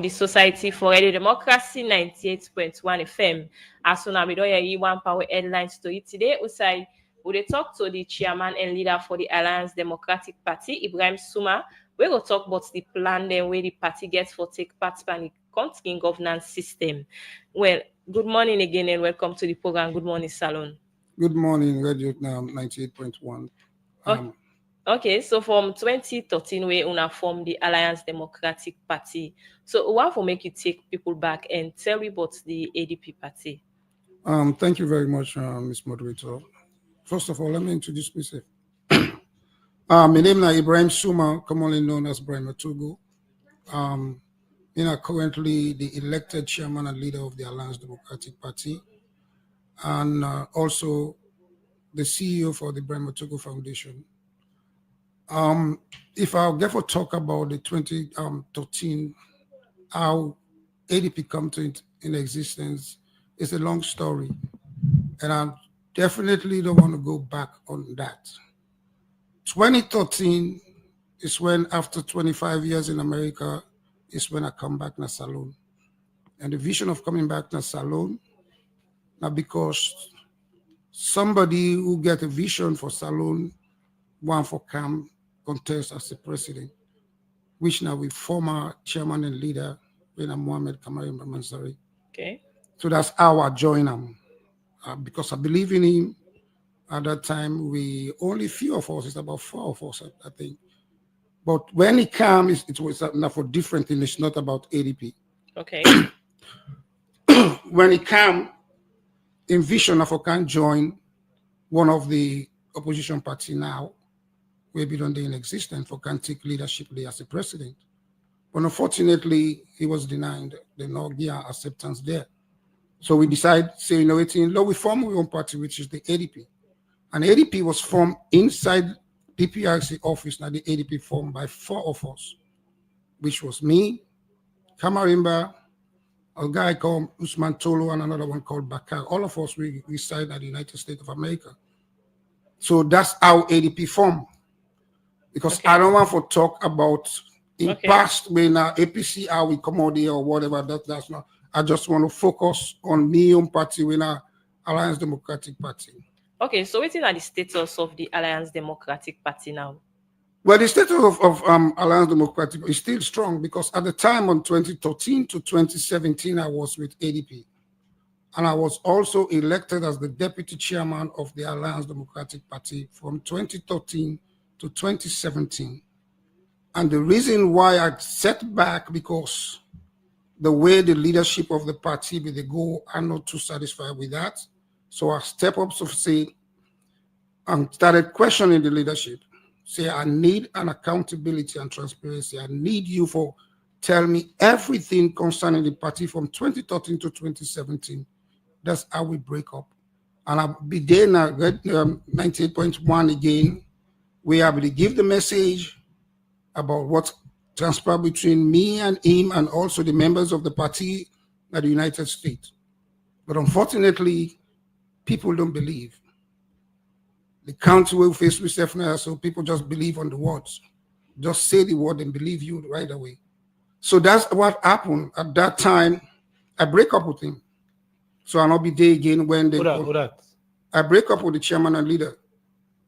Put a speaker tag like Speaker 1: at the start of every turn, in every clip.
Speaker 1: the Society for Radio Democracy 98.1 FM. As soon as we do hear one power headlines to it today, Usai we dey talk to the chairman and leader for the Alliance Democratic Party, Ibrahim Suma. We go talk about the plan then where the party gets for take part in the country governance system. Well, good morning again and welcome to the program. Good morning, Salon.
Speaker 2: Good morning, Radio 98.1.
Speaker 1: Okay, so from 2013, we una form the Alliance Democratic Party. So what will make you take people back and tell me about the ADP party?
Speaker 2: Thank you very much, Ms. Moderator. First of all, let me introduce myself. My name is Ibrahim Suma, commonly known as Ibrahim Togo. I'm currently the elected chairman and leader of the Alliance Democratic Party, and also the CEO for the Ibrahim Togo Foundation. If I'll therefore talk about the 2013, how ADP come to in existence, it's a long story, and I definitely don't want to go back on that. 2013 is when, after 25 years in America, is when I come back to Salon. And the vision of coming back to Salon, now because somebody who get a vision for Salon, one for CAM, contest as the president, which now with former chairman and leader, Mohammed Kamarim Mansari.
Speaker 1: Okay.
Speaker 2: So that's how I joined him. Because I believe in him. At that time, we only few of us, it's about 4 of us, I think. But when he came, it was not for different things, it's not about ADP.
Speaker 1: Okay.
Speaker 2: When he came, in vision of can join one of the opposition party now, we be done in existence for can take leadership as a president. But unfortunately, he was denied the Norgia acceptance there. So we decided, we form our own party, which is the ADP. And ADP was formed inside PPRC office, now the ADP formed by 4 of us, which was me, Kamarimba, a guy called Usman Tolo, and another one called Bakar. All of us, we reside at the United States of America. So that's how ADP formed. Because I don't want to talk about in past when APC, how we come out here or whatever, that's not. I just want to focus on my own party, when Alliance Democratic Party.
Speaker 1: Okay, so what is the status of the Alliance Democratic Party now?
Speaker 2: Well, the status of Alliance Democratic is still strong, because at the time on 2013 to 2017, I was with ADP. And I was also elected as the deputy chairman of the Alliance Democratic Party from 2013 to 2017. And the reason why I set back, because the way the leadership of the party with the goal, I'm not too satisfied with that. So I step up to say, and started questioning the leadership. Say, I need an accountability and transparency. I need you for tell me everything concerning the party from 2013 to 2017. That's how we break up. And I'll be there now, 98.1 again. We are able to give the message about what transpired between me and him, and also the members of the party at the United States. But unfortunately, people don't believe. The country will face with now, so people just believe on the words. Just say the word and believe you right away. So that's what happened. At that time, I break up with him. So I'll not be there again when they...
Speaker 3: Who that?
Speaker 2: I break up with the chairman and leader.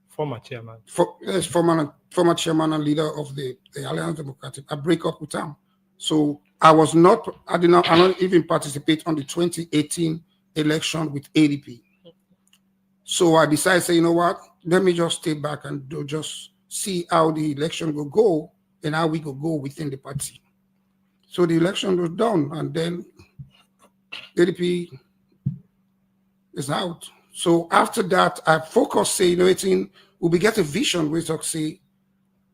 Speaker 3: Former chairman.
Speaker 2: Yes, former chairman and leader of the Alliance Democratic. I break up with him. So I did not even participate on the 2018 election with ADP. So I decided, say, you know what, let me just stay back and just see how the election will go and how we will go within the party. So the election was done, and then ADP is out. So after that, I focused, say, we get a vision where we say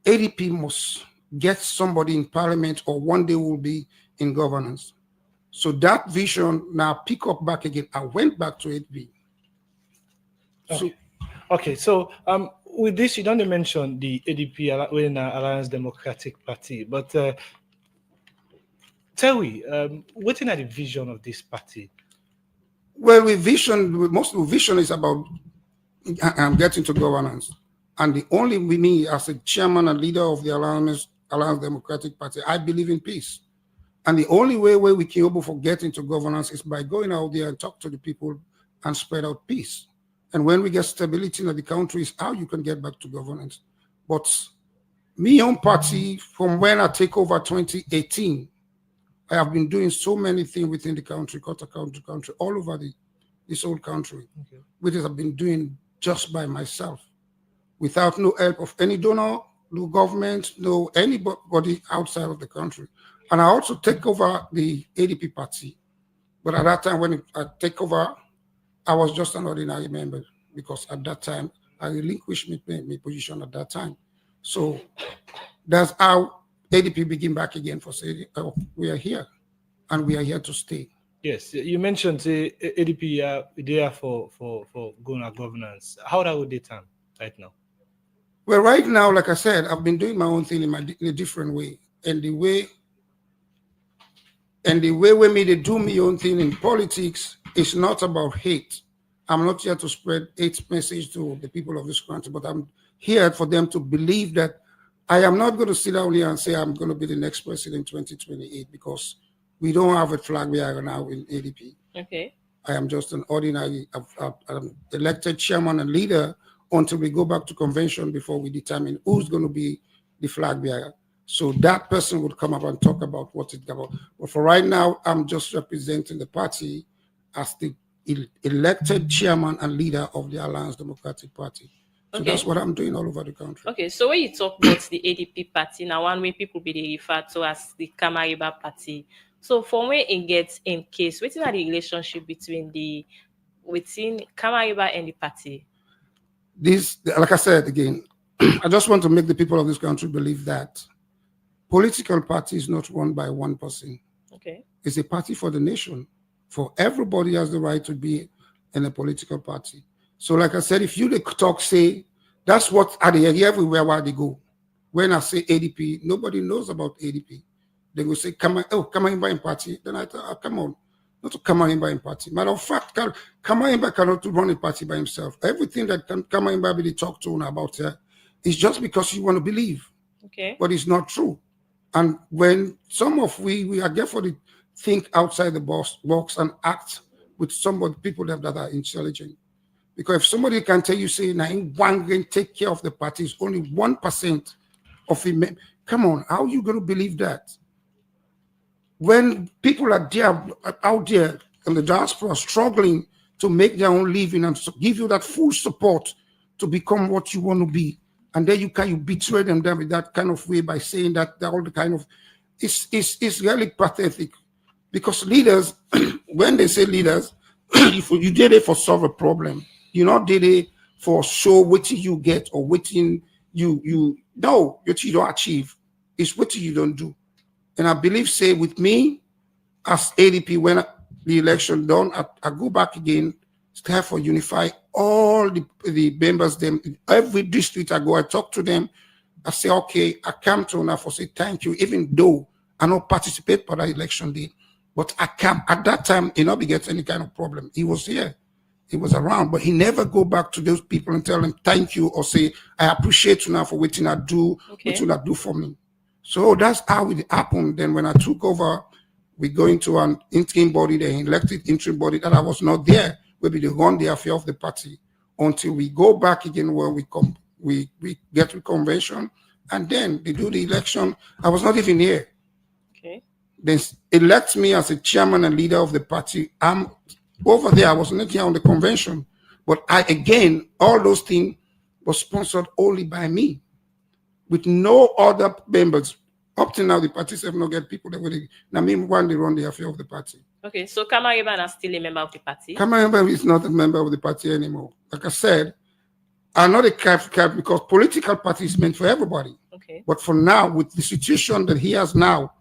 Speaker 2: ADP must get somebody in parliament, or one day will be in governance. So that vision now pick up back again. I went back to ADP.
Speaker 3: So with this, you don't mention the ADP Alliance Democratic Party, but tell me, what is the vision of this party?
Speaker 2: Well, most of the vision is about getting to governance. And the only with me as a chairman and leader of the Alliance Democratic Party, I believe in peace. And the only way where we can able for get into governance is by going out there and talk to the people and spread out peace. And when we get stability in the country is how you can get back to governance. But me own party, from when I take over 2018, I have been doing so many things within the country, country, all over this whole country, which I've been doing just by myself, without no help of any donor, no government, no anybody outside of the country. And I also take over the ADP party. But at that time, when I take over, I was just an ordinary member because at that time, I relinquished my position at that time. So that's how ADP begin back again for saying, oh, we are here and we are here to stay.
Speaker 3: Yes, you mentioned the ADP there for Ghana governance. How that would they turn right now?
Speaker 2: Well, right now, like I said, I've been doing my own thing in a different way. And the way we made to do my own thing in politics is not about hate. I'm not here to spread hate message to the people of this country, but I'm here for them to believe that I am not going to sit down here and say I'm going to be the next president in 2028 because we don't have a flag bearer now in ADP.
Speaker 1: Okay.
Speaker 2: I am just an ordinary I'm elected chairman and leader until we go back to convention before we determine who's going to be the flag bearer. So that person would come up and talk about what it's about. But for right now, I'm just representing the party as the elected chairman and leader of the Alliance Democratic Party. So that's what I'm doing all over the country.
Speaker 1: Okay, so when you talk about the ADP party, now one way people be referred to as the Kamariba party. So from where it gets in case, what's the relationship between Kamariba and the party?
Speaker 2: This, like I said again, I just want to make the people of this country believe that political party is not run by one person.
Speaker 1: Okay.
Speaker 2: It's a party for the nation. For everybody has the right to be in a political party. So like I said, if you talk, say, that's what I hear everywhere where they go. When I say ADP, nobody knows about ADP. They will say, Kamariba party. Then I thought, oh, come on, not a Kamariba party. Matter of fact, Kamariba cannot run a party by himself. Everything that Kamariba really talk to about her is just because you want to believe.
Speaker 1: Okay.
Speaker 2: But it's not true. And when some of we are therefore to think outside the box and act with people that are intelligent. Because if somebody can tell you, say, now one can take care of the party, is only 1% of it. Come on, how are you going to believe that? When people are there, out there in the diaspora struggling to make their own living and give you that full support to become what you want to be, and then you betray them with that kind of way by saying that all the kind of, it's really pathetic. Because leaders, when they say leaders, you did it for solve a problem. You not did it for show what you get or what you don't achieve. It's what you don't do. And I believe, say, with me as ADP, when the election done, I go back again, start for unify all the members, them every district I go, I talk to them. I say, okay, I come to now for say thank you, even though I don't participate for the election day. But I come at that time, he not get any kind of problem. He was here, he was around, but he never go back to those people and tell them thank you or say, I appreciate you now for what you do, what you do for me. So that's how it happened. Then when I took over, we go into an interim body, the elected interim body that I was not there, maybe they run the affair of the party until we go back again where we get to convention and then they do the election. I was not even here.
Speaker 1: Okay.
Speaker 2: They elect me as a chairman and leader of the party. I'm over there. I was not here on the convention. But all those things were sponsored only by me, with no other members. Up to now, the parties have not get people that will. I mean, when they run the affair of the party.
Speaker 1: Okay, so Kamariba is still a member of the party?
Speaker 2: Kamariba is not a member of the party anymore. Like I said, I'm not a cap because political party is meant for everybody.
Speaker 1: Okay.
Speaker 2: But for now, with the situation that he has now,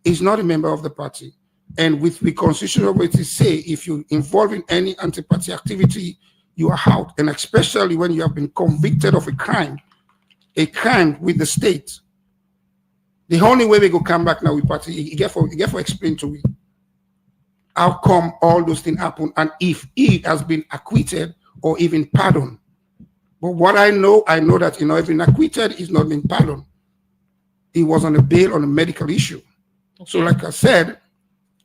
Speaker 2: he's not a member of the party. And with the constitutional way to say, if you involve in any anti-party activity, you are out. And especially when you have been convicted of a crime with the state. The only way we go come back now with party, you get for explain to me how come all those things happen and if he has been acquitted or even pardoned. But what I know that even acquitted, he's not been pardoned. He was on a bail on a medical issue. So, like I said,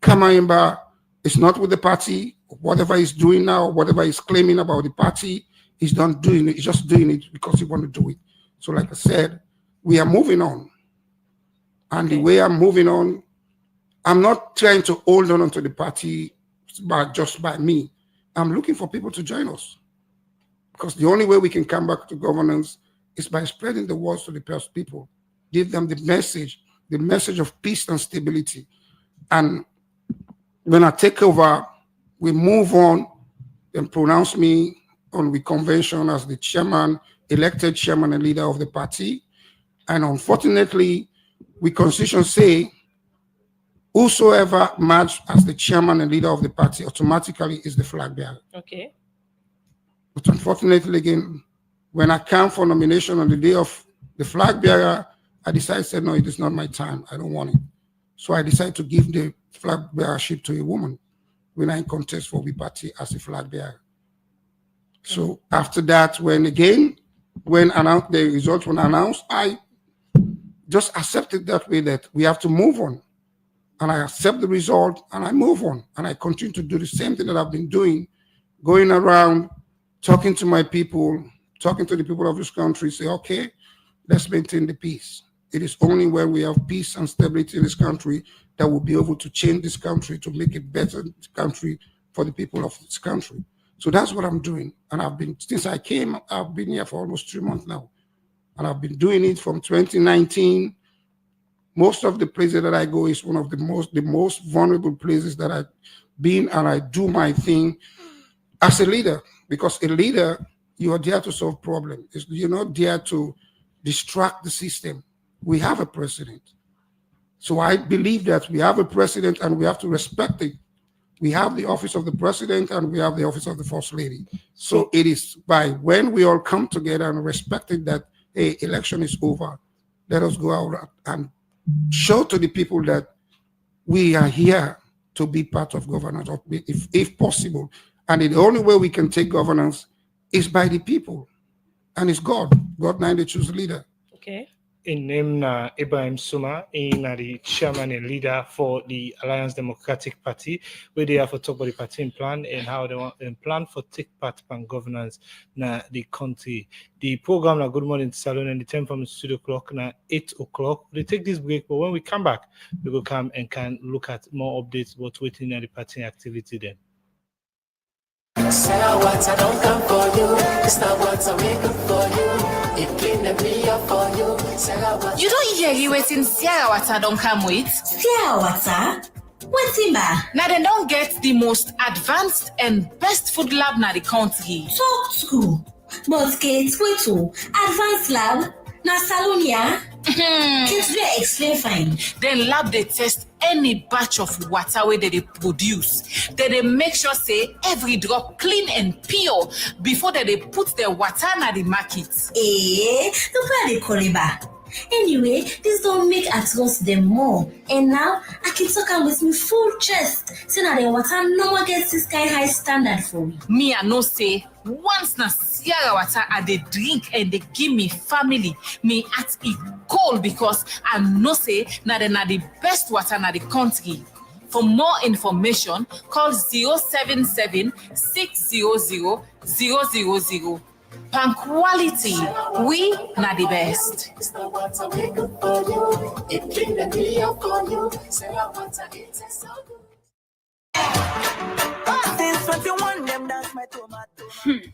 Speaker 2: Kamaimba is not with the party. Whatever he's doing now, whatever he's claiming about the party, he's not doing it. He's just doing it because he wants to do it. So, like I said, we are moving on. And the way I'm moving on, I'm not trying to hold on to the party just by me. I'm looking for people to join us. Because the only way we can come back to governance is by spreading the words to the people. Give them the message of peace and stability. And when I take over, we move on and pronounce me on the convention as the chairman, elected chairman and leader of the party. And unfortunately, we constitution say whosoever matched as the chairman and leader of the party automatically is the flag bearer.
Speaker 1: Okay.
Speaker 2: But unfortunately, again, when I came for nomination on the day of the flag bearer, I decided, no, it is not my time. I don't want it. So I decided to give the flag bearership to a woman when I contest for the party as a flag bearer. So after that, when the results were announced, I just accepted that way that we have to move on. And I accept the result and I move on. And I continue to do the same thing that I've been doing, going around, talking to my people, talking to the people of this country, say, okay, let's maintain the peace. It is only when we have peace and stability in this country that we'll be able to change this country to make it better country for the people of this country. So that's what I'm doing. And since I came, I've been here for almost 3 months now. And I've been doing it from 2019. Most of the places that I go is one of the most vulnerable places that I've been, and I do my thing as a leader. Because a leader, you are there to solve problems. You're not there to distract the system. We have a president. So I believe that we have a president and we have to respect it. We have the office of the president and we have the office of the first lady. So it is by when we all come together and respect it that, hey, election is over. Let us go out and show to the people that we are here to be part of governance, if possible. And the only way we can take governance is by the people. And it's God. God now they choose leader.
Speaker 1: Okay.
Speaker 3: In name Ibrahim Suma, in the chairman and leader for the Alliance Democratic Party, where they have to talk about the party plan and how they want and plan for take part in governance na the country. The program na Good Morning Salon and the time from studio clock na 8 o'clock. We take this break, but when we come back, we will come and can look at more updates about waiting at the party activity then.
Speaker 4: Sarah Water don't come for you. It's not what I make up for you. It clean the me up for you. Sarah Water.
Speaker 5: You don't hear you waiting Sierra Water don't come with?
Speaker 6: Sierra Water? What's ba?
Speaker 5: Now they don't get the most advanced and best food lab na the country.
Speaker 6: Talk to. But Kate, wait to. Advanced lab? Na Salonia? Kids will explain fine.
Speaker 5: Then lab they test any batch of water where they produce. Then they make sure say every drop clean and pure before they put their water na the market.
Speaker 6: Look where they call it back. Anyway, this don't make I trust them more. And now I can talk with me full chest. Say now the water no one gets this kind high standard for me.
Speaker 5: Me I know say once na Sierra Water I they drink and they give me family, me at it cold because I know say na the best water na the country. For more information, call 077 600 000. Pan quality, we na the best.
Speaker 4: It's not what I make up for you. It clean the me up for you. Sarah Water, it's so good.
Speaker 7: Since 21, them dance my tomato.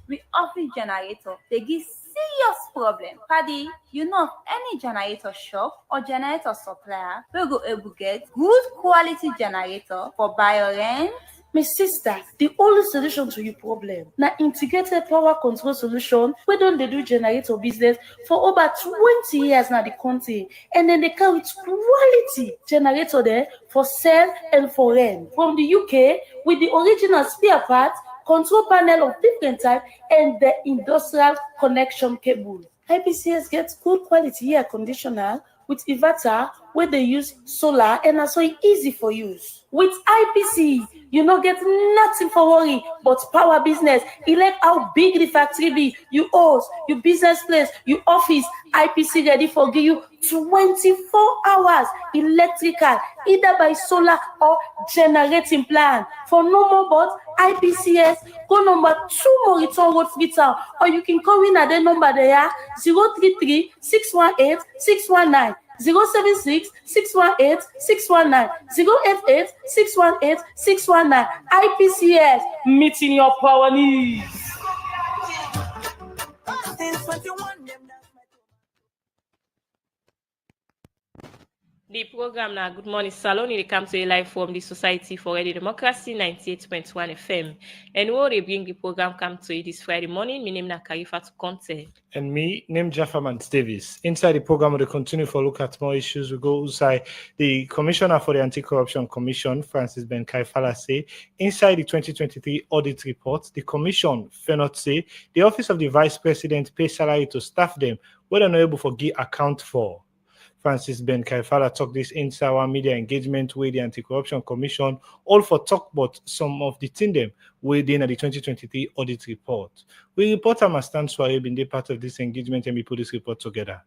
Speaker 8: We office generator, they give serious problem. Paddy, you know of any generator shop or generator supplier we go able get good quality generator for bio rent?
Speaker 9: My sister, the only solution to your problem na integrated power control solution. We don't they do generator business for over 20 years now the country, and then they come with quality generator there for sale and for rent from the UK with the original spare parts, control panel of different type, and the industrial connection cable. IPCS gets good quality air conditioner with inverter where they use solar and na so e easy for use. With IPC, you no get nothing for worry but power business. Elect how big the factory be, you house, your business place, your office. IPC ready for give you 24 hours electrical, either by solar or generating plan. For no more but IPCS, go number 2 Moriton Road, Freetown, or you can call in at the number there 033 618 619. 076 618 619 088 618 619. IPCS, meeting your power needs.
Speaker 1: The program now, Good Morning Salon, it comes to you live from the Society for Ready Democracy, 98.1 FM. And we will bring the program come to you this Friday morning. My name is Karifat Conte.
Speaker 3: And me, name Jaffaman Davis. Inside the program, we'll continue to look at more issues. We go inside the Commissioner for the Anti-Corruption Commission, Francis Ben Kaifala, say, inside the 2023 audit report, the Commission cannot say the Office of the Vice President pay salary to staff them, where they're not able to give account for. Francis Ben Kaifala talked this inside our media engagement with the Anti-Corruption Commission, all for talk about some of the things them within the 2023 audit report. We reporter Mastan Swahib been part of this engagement and we put this report together.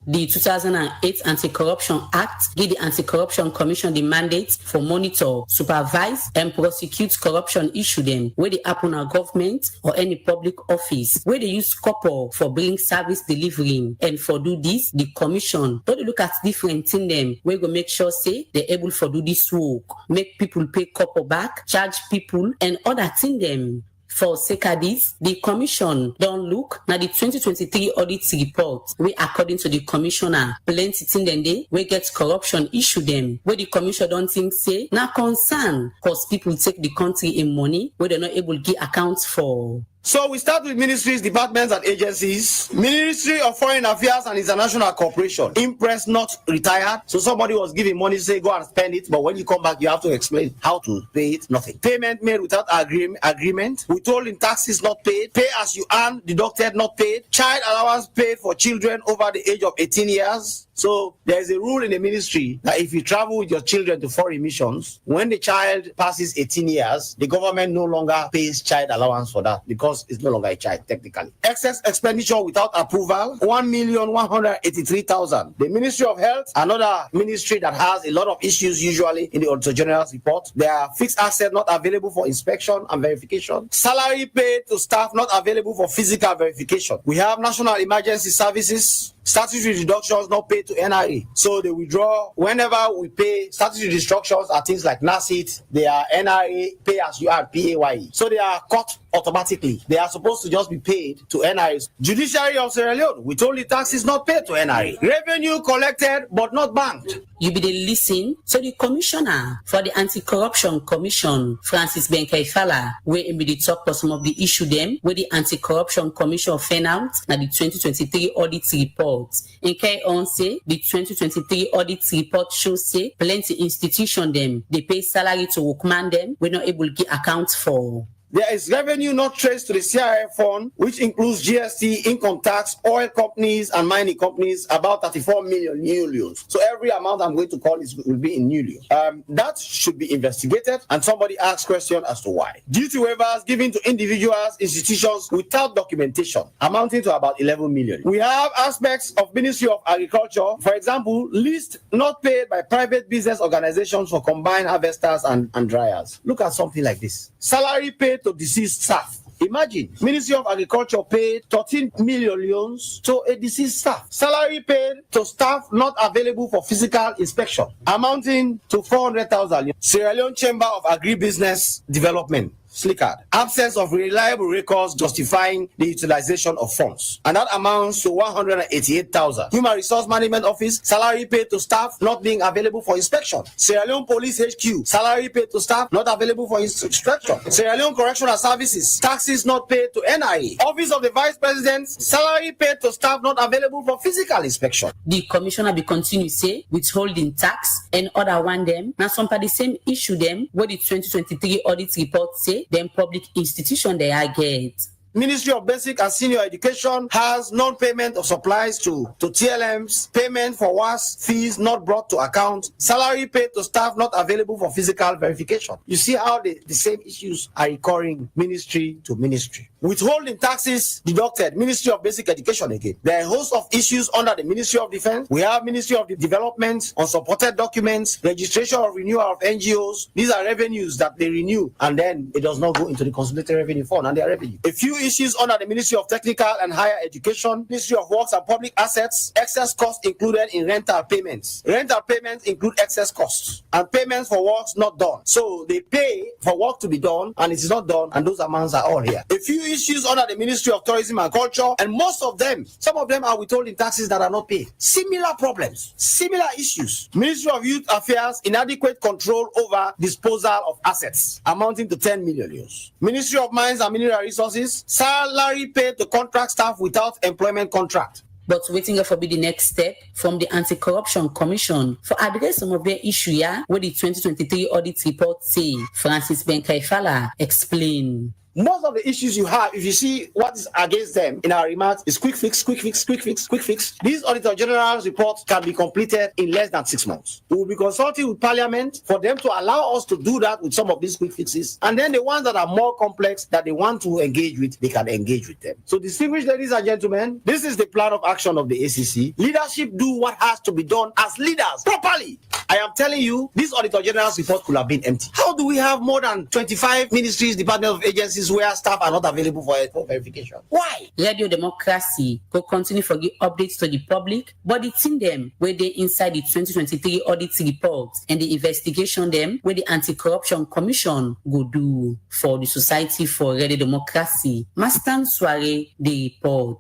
Speaker 10: The 2008 Anti-Corruption Act give the Anti-Corruption Commission the mandate for monitor, supervise, and prosecute corruption issue them where they happen our government or any public office, where they use copper for billing service delivering. And for do this, the commission don't look at different things them where go make sure say they're able to do this work, make people pay copper back, charge people, and other things them. For sake of this, the Commission don't look now the 2023 audit report, where according to the Commissioner, plenty things then they we get corruption issue them, where the Commission don't think say now concern because people take the country in money where they're not able to give accounts for.
Speaker 11: So we start with ministries, departments, and agencies. Ministry of Foreign Affairs and International Cooperation. Impress not retired. So somebody was giving money, say go and spend it, but when you come back, you have to explain how to pay it. Nothing. Payment made without agreement. Withholding taxes not paid. Pay as you earn, deducted not paid. Child allowance paid for children over the age of 18 years. So there is a rule in the ministry that if you travel with your children to foreign missions, when the child passes 18 years, the government no longer pays child allowance for that because it's no longer a child technically. Excess expenditure without approval, 1,183,000. The Ministry of Health, another ministry that has a lot of issues usually in the Auditor General's report. There are fixed assets not available for inspection and verification. Salary paid to staff not available for physical verification. We have National Emergency Services, statutory deductions not paid to NRA. So they withdraw whenever we pay. Statutory deductions are things like NACIT, they are NRA, pay as you are, PAYE. So they are cut automatically. They are supposed to just be paid to NRA. Judiciary of Sierra Leone, withholding taxes not paid to NRA. Revenue collected but not banked.
Speaker 10: You be the listen. So the Commissioner for the Anti-Corruption Commission, Francis Ben Kaifala, where be the talk for some of the issue them, where the Anti-Corruption Commission found out na the 2023 audit report. In K1 say, the 2023 audit report shows say, plenty institution them, they pay salary to workman them, we're not able to get accounts for.
Speaker 11: There is revenue not traced to the CIF fund, which includes GST, income tax, oil companies, and mining companies, about 34 million new. So every amount I'm going to call will be in new. That should be investigated, and somebody asks question as to why. Duty waivers given to individuals, institutions without documentation, amounting to about 11 million. We have aspects of Ministry of Agriculture, for example, list not paid by private business organizations for combined harvesters and dryers. Look at something like this. Salary paid to deceased staff. Imagine, Ministry of Agriculture paid 13 million loans to a deceased staff. Salary paid to staff not available for physical inspection, amounting to 400,000. Sierra Leone Chamber of Agribusiness Development. SLICAD. Absence of reliable records justifying the utilization of funds. And that amounts to 188,000. Human Resource Management Office, salary paid to staff not being available for inspection. Sierra Leone Police HQ, salary paid to staff not available for inspection. Sierra Leone Correctional Services, taxes not paid to NIA. Office of the Vice President, salary paid to staff not available for physical inspection.
Speaker 10: The Commissioner be continue say, withholding tax and other one them. Now some of the same issue them, what the 2023 audit report say, them public institution they are get.
Speaker 11: Ministry of Basic and Senior Education has non-payment of supplies to TLMs, payment for WAS fees not brought to account, salary paid to staff not available for physical verification. You see how the same issues are recurring ministry to ministry. Withholding taxes deducted, Ministry of Basic Education again. There are a host of issues under the Ministry of Defense. We have Ministry of Development, unsupported documents, registration of renewal of NGOs. These are revenues that they renew and then it does not go into the consolidated revenue fund and their revenue. A few issues under the Ministry of Technical and Higher Education, Ministry of Works and Public Assets, excess costs included in rental payments. Rental payments include excess costs and payments for works not done. So they pay for work to be done and it is not done and those amounts are all here. A few issues under the Ministry of Tourism and Culture, and most of them, some of them are withholding taxes that are not paid. Similar problems, similar issues. Ministry of Youth Affairs, inadequate control over disposal of assets amounting to 10 million euros. Ministry of Mines and Mineral Resources, salary paid to contract staff without employment contract.
Speaker 10: But waiting for be the next step from the Anti-Corruption Commission for address some of their issue where the 2023 audit report say. Francis Benkaifala explain.
Speaker 11: Most of the issues you have, if you see what is against them in our remarks, is quick fix, quick fix, quick fix, quick fix. These Auditor General's reports can be completed in less than 6 months. We will be consulting with Parliament for them to allow us to do that with some of these quick fixes. And then the ones that are more complex that they want to engage with, they can engage with them. So distinguished ladies and gentlemen, this is the plan of action of the ACC. Leadership do what has to be done as leaders properly. I am telling you, this Auditor General's report could have been empty. How do we have more than 25 ministries, departments of agencies where staff are not available for verification? Why?
Speaker 10: Radio Democracy will continue to give updates to the public, but the team them where they inside the 2023 audit report and the investigation them where the Anti-Corruption Commission go do for the Society for Radio Democracy. Mastan Soare, the report.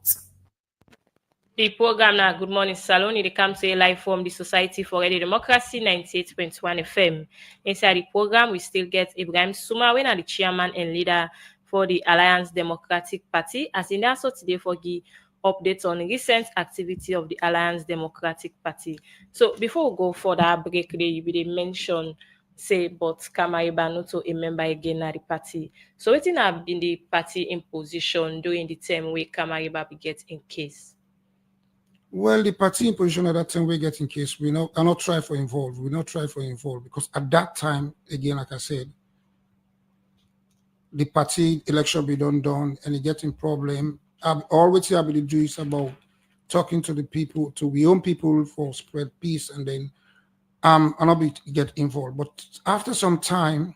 Speaker 1: The program now, Good Morning Salon, it comes to a live from the Society for Radio Democracy 98.1 FM. Inside the program, we still get Ibrahim Suma, when the chairman and leader for the Alliance Democratic Party, as in also today for the updates on recent activity of the Alliance Democratic Party. So before we go for that break, you will mention say but Kamariba not a member again at the party. So what have been the party in position during the time where Kamariba be get in case?
Speaker 2: Well, the party in position at that time we get in case we not try for involved. We not try for involved because at that time, again, like I said, the party election be done and it getting problem. All what you have to do is about talking to the people, to we own people for spread peace, and then and not be get involved. But after some time,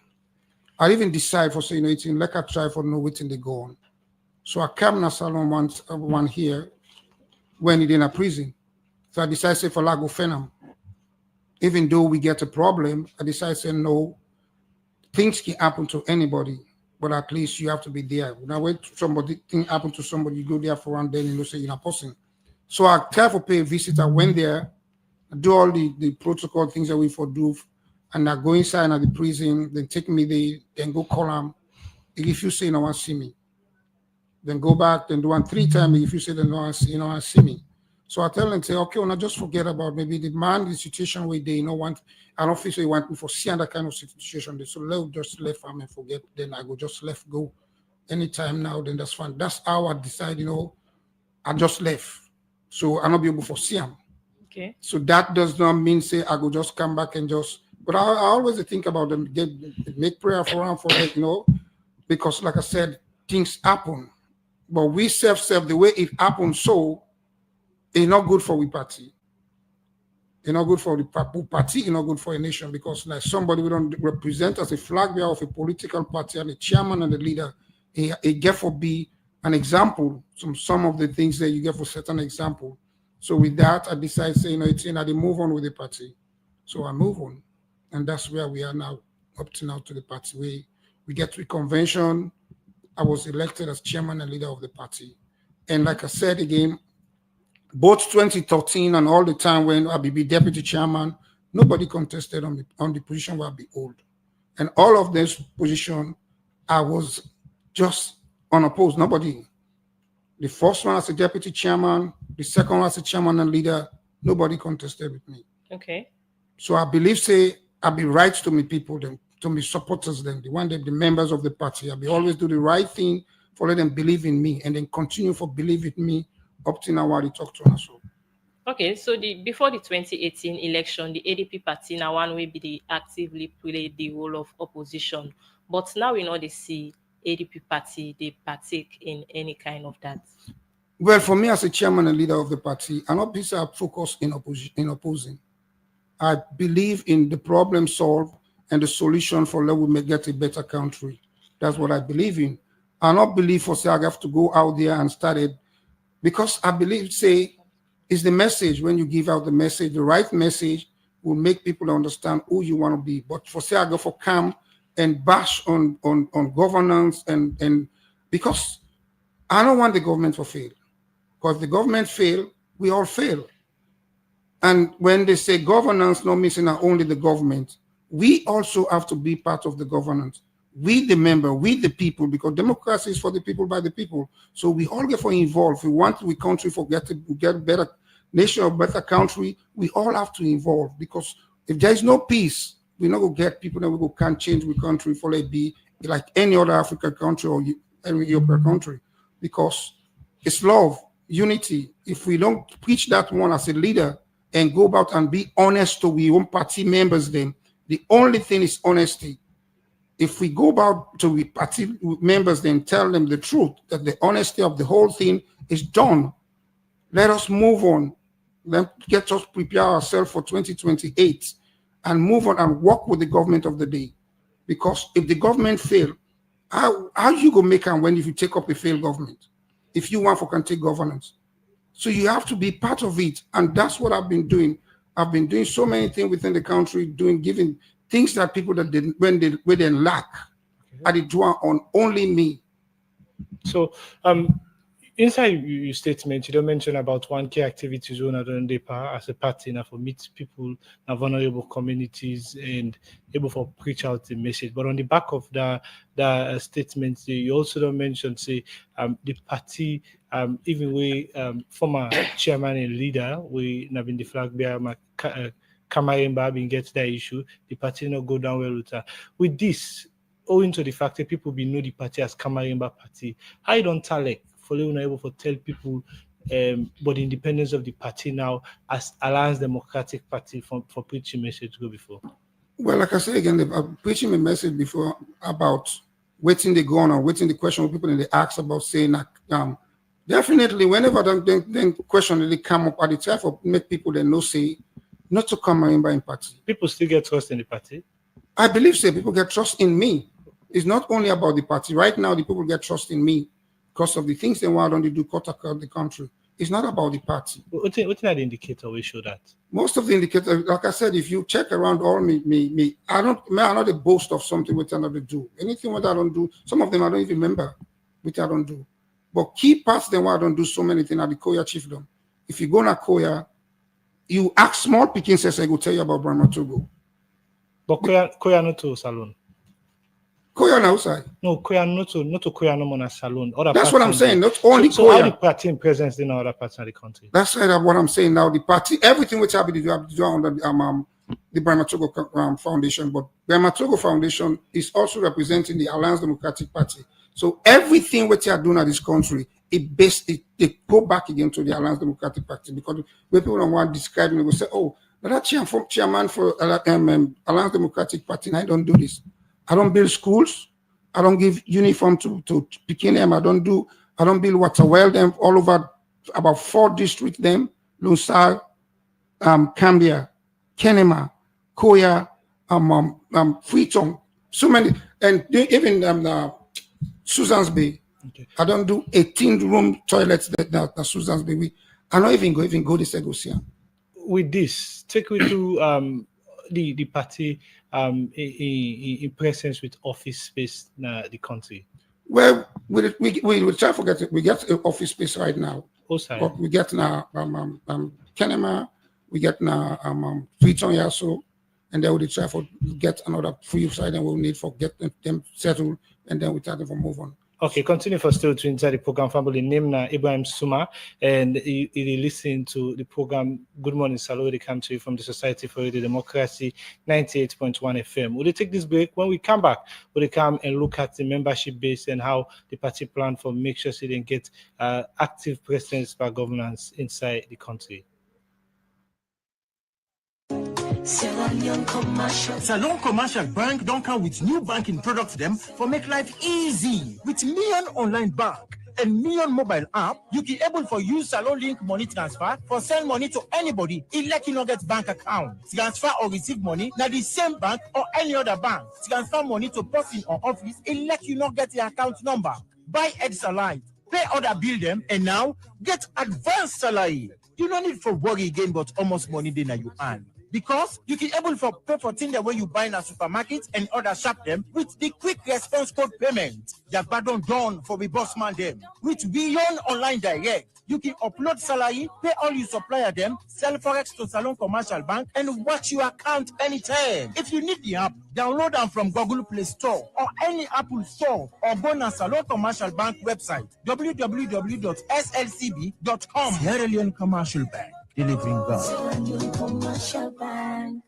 Speaker 2: I even decide for saying it's like I try for know waiting they go on. So I came to salon one here when he in a prison. So I decided to say for Lago Fenam. Even though we get a problem, I decided to say no, things can happen to anybody, but at least you have to be there. Now when thing happen to somebody, you go there for one day and you say you're not person. So I try for pay a visit. I went there, do all the protocol things that we for do, and I go inside at the prison, then take me there, then go call them. If you say you don't want to see me, then go back, then do one 3 times. If you say they don't want to see me. So I tell them, say, okay, well, just forget about maybe the man, the situation where they want, I don't feel they want me for seeing that kind of situation. So let just left them and forget, then I go just left go anytime now, then that's fine. That's how I decide, I just left. So I'll not be able to see them.
Speaker 1: Okay.
Speaker 2: So that does not mean say I go just come back and just, but I always think about them, make prayer for them for that, because like I said, things happen. But we self the way it happens, so it's not good for we party. It's not good for the party, it's not good for a nation, because like somebody we don't represent as a flag bearer of a political party and the chairman and the leader, it get for be an example, some of the things that you get for certain example. So with that, I decided to say, it's I move on with the party. So I move on. And that's where we are now, up to now to the party. We get to a convention. I was elected as chairman and leader of the party. And like I said again, both 2013 and all the time when I be deputy chairman, nobody contested on the position where I be old. And all of this position, I was just unopposed, nobody. The first one as a deputy chairman, the second one as a chairman and leader, nobody contested with me.
Speaker 1: Okay.
Speaker 2: So I believe, say, I be right to me people, them, to me supporters, them, the members of the party. I be always do the right thing for let them believe in me and then continue for believing in me up to now while they talk to us. So.
Speaker 1: Okay, so before the 2018 election, the ADP party now one way be the actively played the role of opposition. But now we know they see ADP party, they partake in any kind of that.
Speaker 2: Well, for me as a chairman and leader of the party, I'm not busy focused in opposing. I believe in the problem solved and the solution for let we may get a better country. That's what I believe in. I not believe for say I have to go out there and start it because I believe say is the message when you give out the message, the right message will make people understand who you want to be. But for say I go for come and bash on governance and because I don't want the government to fail. Because the government fail, we all fail. And when they say governance, not missing not only the government, we also have to be part of the governance. We the member, we the people, because democracy is for the people by the people. So we all get for involved. If we want we country for get better nation or better country, we all have to involve. Because if there is no peace, we're not gonna get people that we can't change the country for it be like any other African country or any European country. Because it's love, unity. If we don't preach that one as a leader and go about and be honest to we own party members, then the only thing is honesty. If we go about to we party members, then tell them the truth, that the honesty of the whole thing is done. Let us move on. Let get us prepare ourselves for 2028 and move on and work with the government of the day. Because if the government fail, how you go make and when if you take up a failed government? If you want for can take governance. So you have to be part of it. And that's what I've been doing. I've been doing so many things within the country, giving things that people that didn't when they lack, I did draw on only me.
Speaker 3: So inside your statement, you don't mention about one key activity zone at NDPA as a party now for meet people in vulnerable communities and able for preach out the message. But on the back of the statement, you also don't mention say the party even we former chairman and leader we have been the flag bearer Kamaremba been get that issue. The party not go down well with that. With this, owing to the fact that people be know the party as Kamaremba party, how you don't tell like for not able to tell people but the independence of the party now as Alliance Democratic Party for preaching message go before?
Speaker 2: Well, like I said again, I'm preaching a message before about waiting the go on or waiting the question of people in the ask about saying definitely whenever then question really come up at the time for make people that know say not to come in party.
Speaker 3: People still get trust in the party?
Speaker 2: I believe so. People get trust in me. It's not only about the party. Right now, the people get trust in me because of the things they want to do cut across the country. It's not about the party.
Speaker 3: What's the indicator we show that?
Speaker 2: Most of the indicators, like I said, if you check around all me, I'm not a boast of something which I don't do. Anything what I don't do, some of them I don't even remember which I don't do. But key parts then why I don't do so many things are the Koya chiefdom. If you go to Koya, you ask small pickings, I go tell you about Brahma Togo.
Speaker 3: But Koya not to salon.
Speaker 2: Koya na outside.
Speaker 3: No, Koya not to Koya no more na salon.
Speaker 2: That's what I'm saying. Not only
Speaker 3: so
Speaker 2: Koya.
Speaker 3: How the party in presence in other parts of the country.
Speaker 2: That's right. What I'm saying now. The party, everything which I have to do under the Brahma Togo Foundation, but Brahma Togo Foundation is also representing the Alliance Democratic Party. So everything which are doing at this country, they go back again to the Alliance Democratic Party because when people don't want to describe me, they will say, "Oh, but that chairman for Alliance Democratic Party, and I don't do this. I don't build schools. I don't give uniform to Pekin them. I don't build water well them all over about 4 districts them, Lusal, Cambia, Kenema, Koya, Freetown, so many, and even Susan's Bay. Okay. I don't do 18-room toilets that Susan's Bay. I don't even go this Egosia.
Speaker 3: With this, take me to the party in presence with office space in the country.
Speaker 2: Well, we try to get it. We get office space right now.
Speaker 3: Also,
Speaker 2: but we get now Kenema, we get now Freetown Yaso, and then we try to get another free side, and we'll need for get them settled, and then we try to move on.
Speaker 3: Okay, continue for still to inside the program family. Name na Ibrahim Suma, and you listen to the program Good Morning Salud, the country from the Society for Radio Democracy, 98.1 FM. We'll take this break. When we come back, we'll come and look at the membership base and how the party plan for make sure they get active presence by governance inside the country.
Speaker 12: Salon Commercial Bank don't come with new banking products them for make life easy. With Million Online Bank and Million Mobile app, you can able for use Salon Link money transfer for send money to anybody. It like you not get bank account. Transfer or receive money now the same bank or any other bank. Transfer money to person or office. It like you not get the account number. Buy Ed Salite, pay other bill them, and now get advanced salary. You don't need for worry again, but almost money then you earn. Because you can able for pay for things that when you buy in a supermarket and other shop them with the quick response code payment. That pardon done for the boss man them. With Beyond Online Direct, you can upload salary, pay all your supplier them, sell forex to Salon Commercial Bank, and watch your account anytime. If you need the app, download them from Google Play Store or any Apple Store, or go to Salon Commercial Bank website www.slcb.com. Sierra Leone Commercial Bank, delivering God.
Speaker 4: Commercial Bank.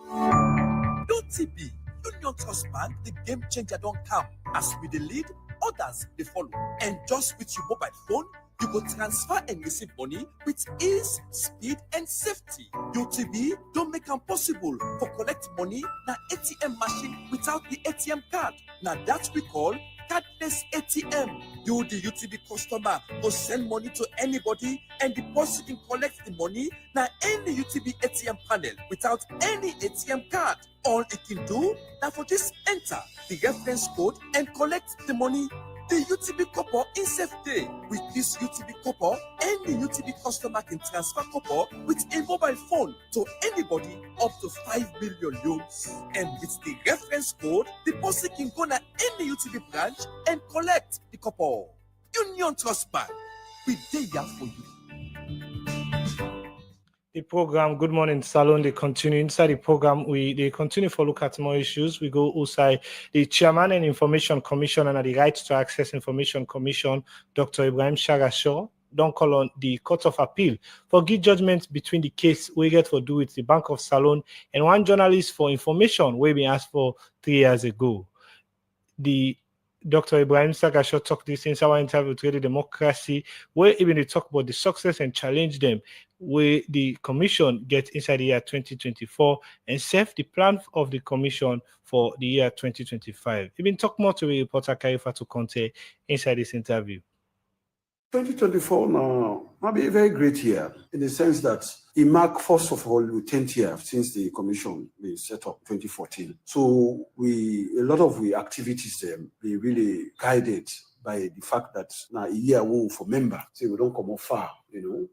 Speaker 13: Don't TP, Union Trust Bank, the game changer don't come. As we the lead, others they follow. And just with your mobile phone, you go transfer and receive money with ease, speed, and safety. UTB don't make it possible for collect money na ATM machine without the ATM card. Now that we call cardless ATM. You, the UTB customer, go send money to anybody and deposit and collect the money na any UTB ATM panel without any ATM card. All it can do now for this enter the reference code and collect the money. The UTB copper in safe day. With this UTB copper, any UTB customer can transfer copper with a mobile phone to anybody up to 5 billion loans. And with the reference code, the person can go to any UTB branch and collect the copper. Union Trust Bank, we there for you.
Speaker 3: The program Good Morning Salon, they continue. Inside the program, they continue for look at more issues. We go outside the Chairman and Information Commission and the Right to Access Information Commission, Dr. Ibrahim Shagashaw, don't call on the Court of Appeal for give judgment between the case we get for do with the Bank of Salon and one journalist for information we been asked for 3 years ago. The Dr. Ibrahim Shagashaw talked this in our interview with Radio Democracy, where even they talk about the success and challenge them, where the commission get inside the year 2024 and set the plan of the commission for the year 2025. Even talk more to the reporter Kaifa to Conte inside this interview.
Speaker 14: 2024 now might be a very great year in the sense that it marked, first of all, the 10th year since the commission was set up 2014. So a lot of the activities they really guided by the fact that now a year for member, so we don't come off far,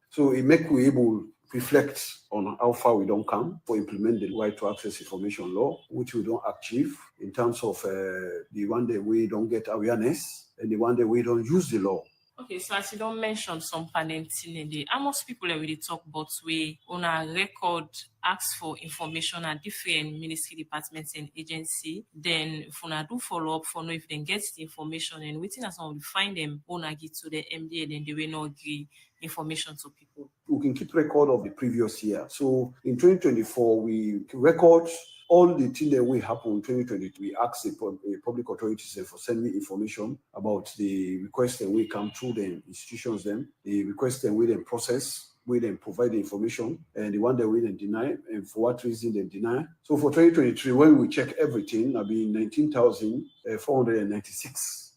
Speaker 14: So it make we able reflect on how far we don't come for implement the right to access information law, which we don't achieve in terms of the one that we don't get awareness and the one that we don't use the law.
Speaker 1: Okay, so as you don't mention some parenting in the most people already talk about we on a record ask for information at different ministry departments and agency. Then if we do follow up for know if they get the information and waiting as we find them on a get to the MD and then they will not agree information to people.
Speaker 14: We can keep record of the previous year. So in 2024, we record all the things that will happen in 2020. We ask the public authorities for send me information about the requests that will come through the institutions, the requests that will then process, we then provide the information, and the one that we then deny, and for what reason they deny. So for 2023, when we check everything, there'll be 19,496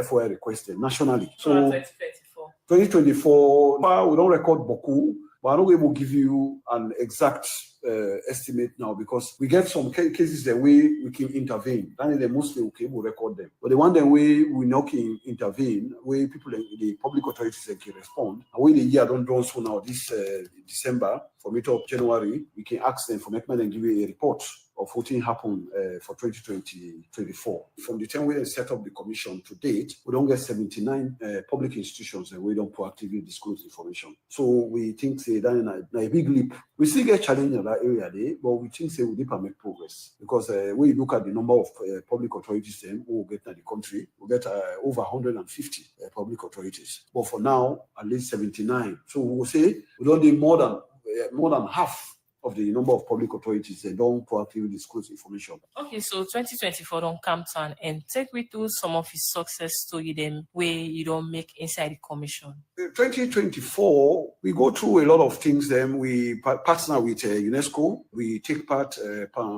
Speaker 14: FOI requested nationally. So 2024, we don't record beaucoup, but I'm not able to give you an exact estimate now because we get some cases that we can intervene. That is the mostly okay, we'll record them. But the one that we not can intervene, where people, the public authorities can respond. And when the year don't run so now, this December, for mid of January, we can ask them for make and give you a report of what happened for 2024. From the time we set up the commission to date, we don't get 79 public institutions and we don't proactively disclose information. So we think that in a big leap. We still get challenged that area there, but we think say we need to make progress because when you look at the number of public authorities then who will get in the country, we get over 150 public authorities. But for now, at least 79. So we will say we don't need more than half of the number of public authorities that don't proactively disclose information.
Speaker 1: Okay, so 2024 don't come to an end. Take me through some of his success story them where you don't make inside the commission.
Speaker 14: 2024, we go through a lot of things. Then we partner with UNESCO. We take part.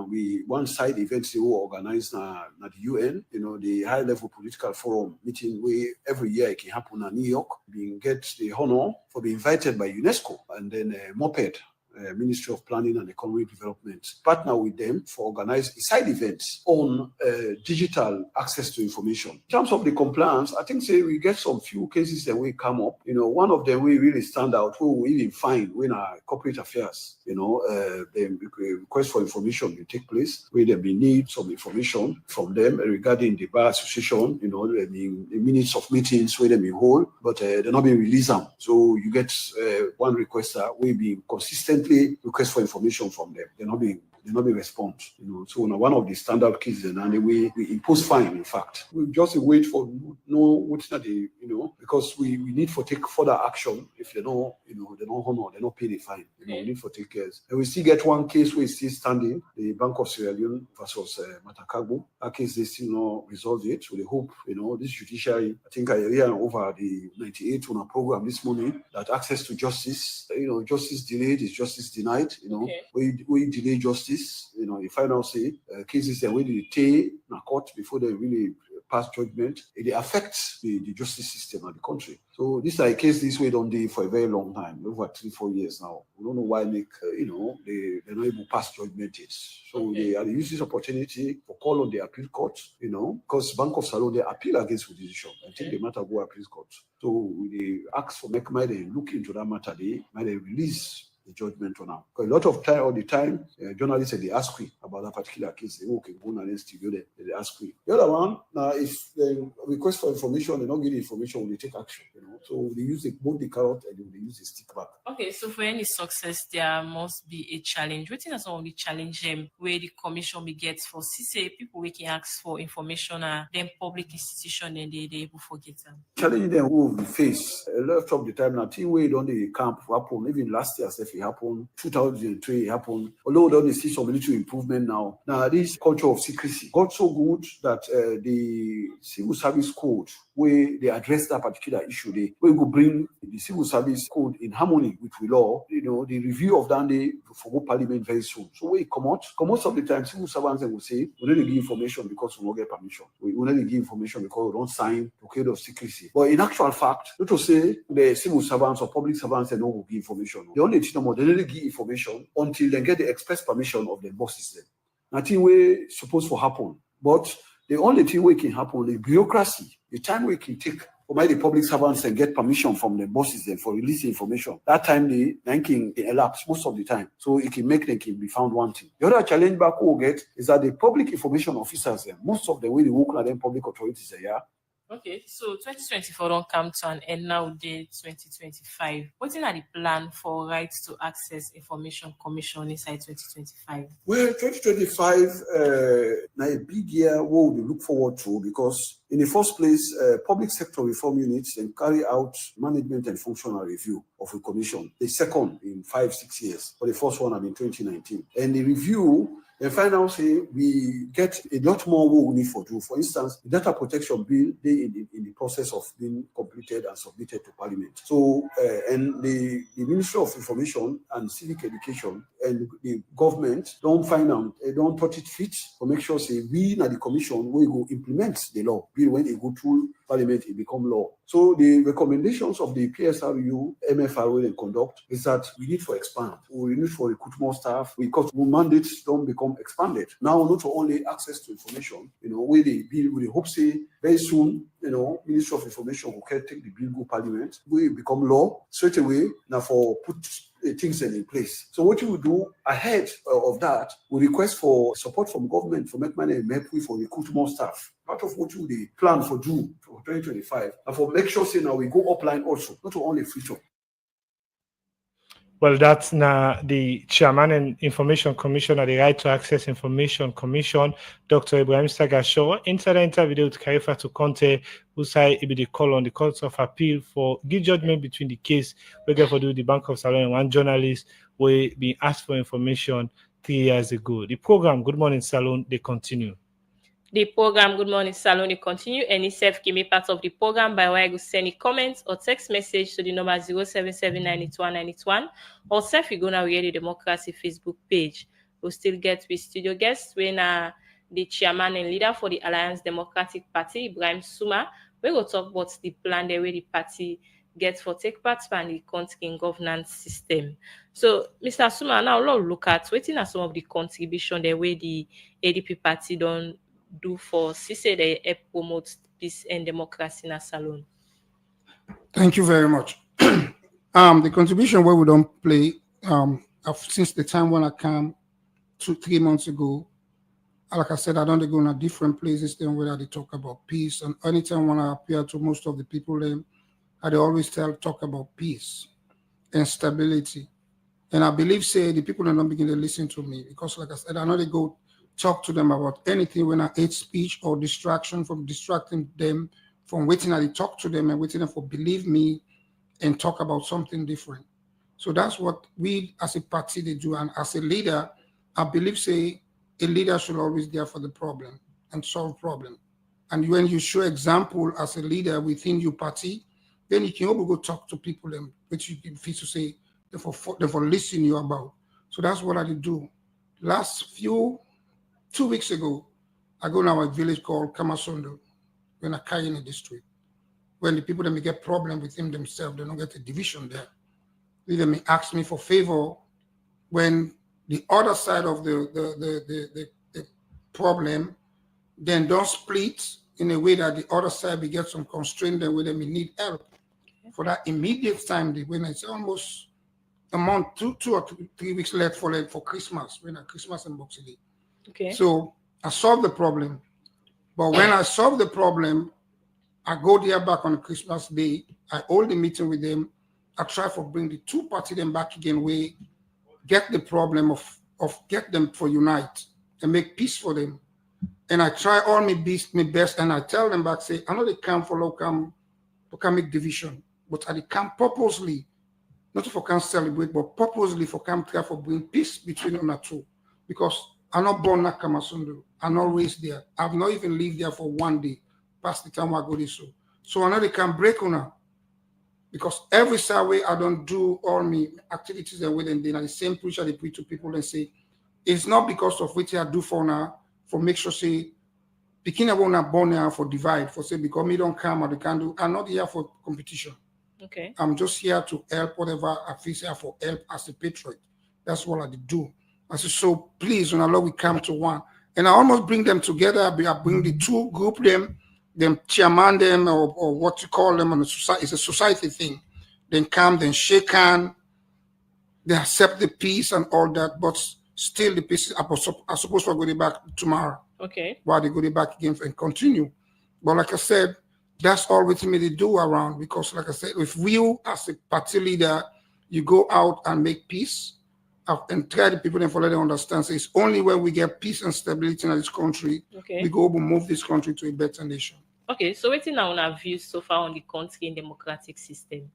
Speaker 14: We one side events they will organize at the UN. The high level political forum meeting where every year it can happen in New York. We get the honor for being invited by UNESCO and then MOPED. Ministry of Planning and Economic Development, partner with them for organized side events on digital access to information. In terms of the compliance, I think we get some few cases that will come up. One of them we really stand out, who we even find when our corporate affairs, the request for information will take place, where they may need some information from them regarding the bar association, the minutes of meetings where they may hold, but they're not being released them. So you get one requester will be consistent request for information from them. They're not being response. So now one of the standard cases, and we impose fine. In fact, we just wait for what's not the because we need to take further action if they don't honor, they don't pay the fine. We need to take care. And we still get one case where it's still standing, the Bank of Sierra Leone versus Matakago. That case they still not resolved it. So they hope this judiciary. I think I hear over the 98 on a program this morning that access to justice. Justice delayed is justice denied. We delay justice. You find out cases that when they take in court before they really pass judgment, it affects the justice system of the country. So this is a case this way don't do for a very long time, over 3-4 years now. We don't know why they're not able to pass judgment yet. So they use this opportunity for call on the appeal court, because Bank of Salon they appeal against the decision. I think the matter go appeal court. So they ask for might they look into that matter, might they release the judgment on now. Because a lot of time, all the time, journalists they ask me about that particular case. They go and studio there. They ask me. The other one, now if they request for information, they don't give the information, they take action. So they use both the carrot and they use the stick back.
Speaker 1: Okay, so for any success, there must be a challenge. What is only challenge them where the commission be gets for say people we can ask for information and then public institution and they able forget them.
Speaker 14: Challenge them who we face a lot of the time now. Thing where don't the camp happen even last year if it happened 2003 it happened. Although don't see some little improvement now. Now this culture of secrecy got so good that the civil service code where they address that particular issue, we will bring the civil service code in harmony with the law. The review of that day for Parliament very soon. So we come out most of the time, civil servants will say, we don't give information because we don't get permission. We only give information because we don't sign the code of secrecy. But in actual fact, not to say the civil servants or public servants they don't give information. The only thing they only give information until they get the express permission of the bosses. Nothing way supposed to happen. But the only thing we can happen is bureaucracy. The time we can take for the public servants and get permission from the bosses then for releasing information. That time the can elapse most of the time. So it can make them can be found wanting. The other challenge back we'll get is that the public information officers, most of the way they work at them public authorities
Speaker 1: Okay, so 2024 don't come to an end now, day 2025. What's in the plan for rights to access information commission inside 2025?
Speaker 14: Well, 2025 now a big year what we look forward to because in the first place, public sector reform units and carry out management and functional review of a commission. The second in 5-6 years, but the first one in 2019. And the review and finally, we get a lot more work we need to do. For instance, the data protection bill, they in the process of being completed and submitted to Parliament. So, and the Ministry of Information and Civic Education and the government don't find out, they don't touch it fit to make sure, we at the commission, we go implement the law. Bill when it go through Parliament, it become law. So the recommendations of the PSRU, MFRO and conduct is that we need to expand. We need to recruit more staff because mandates don't become expanded. Now, not only access to information, where the bill, we hope very soon, Ministry of Information will take the bill go Parliament, will become law straight away now for put things in place. So what you will do ahead of that, we request for support from government for make money and make for recruit more staff. Part of what you the plan for do for 2025 and for make sure now we go upline also, not only future.
Speaker 3: Well, that's now the chairman and information commission of the Right to Access Information Commission, Dr. Ibrahim Sagashaw. Inside the interview with Kaifa to Conte, who say it be the call on the Court of Appeal for give judgment between the case we get for the Bank of Salon and one journalist will be asked for information 3 years ago. The program, Good Morning Salon, they continue.
Speaker 1: The program Good Morning Salon will continue. Any self can be part of the program by way of sending comments or text message to the number 077-981-981 or self you go now the Democracy Facebook page. We'll still get with studio guests when the chairman and leader for the Alliance Democratic Party, Ibrahim Suma, we will talk about the plan the way the party gets for take part in the country governance system. So, Mr. Suma, now let's look at what are some of the contribution the way the ADP party don't do for CC they help promote peace and democracy in a salon.
Speaker 2: Thank you very much. The contribution where we don't play since the time when I came 2-3 months ago, like I said, I don't go in different places than where they talk about peace. And anytime when I appear to most of the people there, I always talk about peace and stability. And I believe the people don't begin to listen to me because like I said, I know they go talk to them about anything when I hate speech or distraction from distracting them from waiting I talk to them and waiting them for believe me and talk about something different. So that's what we as a party they do. And as a leader, I believe a leader should always there for the problem and solve problem. And when you show example as a leader within your party, then you can also go talk to people and which you can feel to say for listening you about. So that's what I did do. 2 weeks ago, I go now a village called Kamasondo, in a Kayene district. When the people that may get problem with him themselves, they don't get a division there. They may ask me for favor when the other side of the problem then don't split in a way that the other side will get some constraint and where they may need help. For that immediate time, when it's almost a month, 2 or 3 weeks left for Christmas, when Christmas and Boxing Day.
Speaker 1: Okay.
Speaker 2: So I solved the problem. But when I solve the problem, I go there back on Christmas Day. I hold the meeting with them. I try to bring the two parties them back again. We get the problem of get them for unite and make peace for them. And I try all my best, and I tell them back, say, I know they come for local to make division, but I come purposely, not for can celebrate, but purposely for come try for bring peace between them and two. Because I'm not born at Kamasundu. I'm not raised there. I've not even lived there for 1 day past the time I go this. So I know they can break on her. Because every Saturday I don't do all my activities and with them. Then the same preacher they preach to people and say, it's not because of what I do for now, for make sure say, picking a one born here for divide, for say, because me don't come or they can do. I'm not here for competition.
Speaker 1: Okay.
Speaker 2: I'm just here to help whatever I feel here for help as a patriot. That's what I do. I said, so please, when Allah we come to one. And I almost bring them together. I bring the two group them chairman them or what you call them on the society. It's a society thing. Then come, then shake hand. They accept the peace and all that, but still the peace are supposed to go back tomorrow.
Speaker 1: Okay.
Speaker 2: While they go back again and continue. But like I said, that's all with me they do around because like I said, if you as a party leader, you go out and make peace and try the people and for let them understand. So it's only when we get peace and stability in this country, we go to move this country to a better nation.
Speaker 1: Okay, so what's in our views so far on the country and democratic system?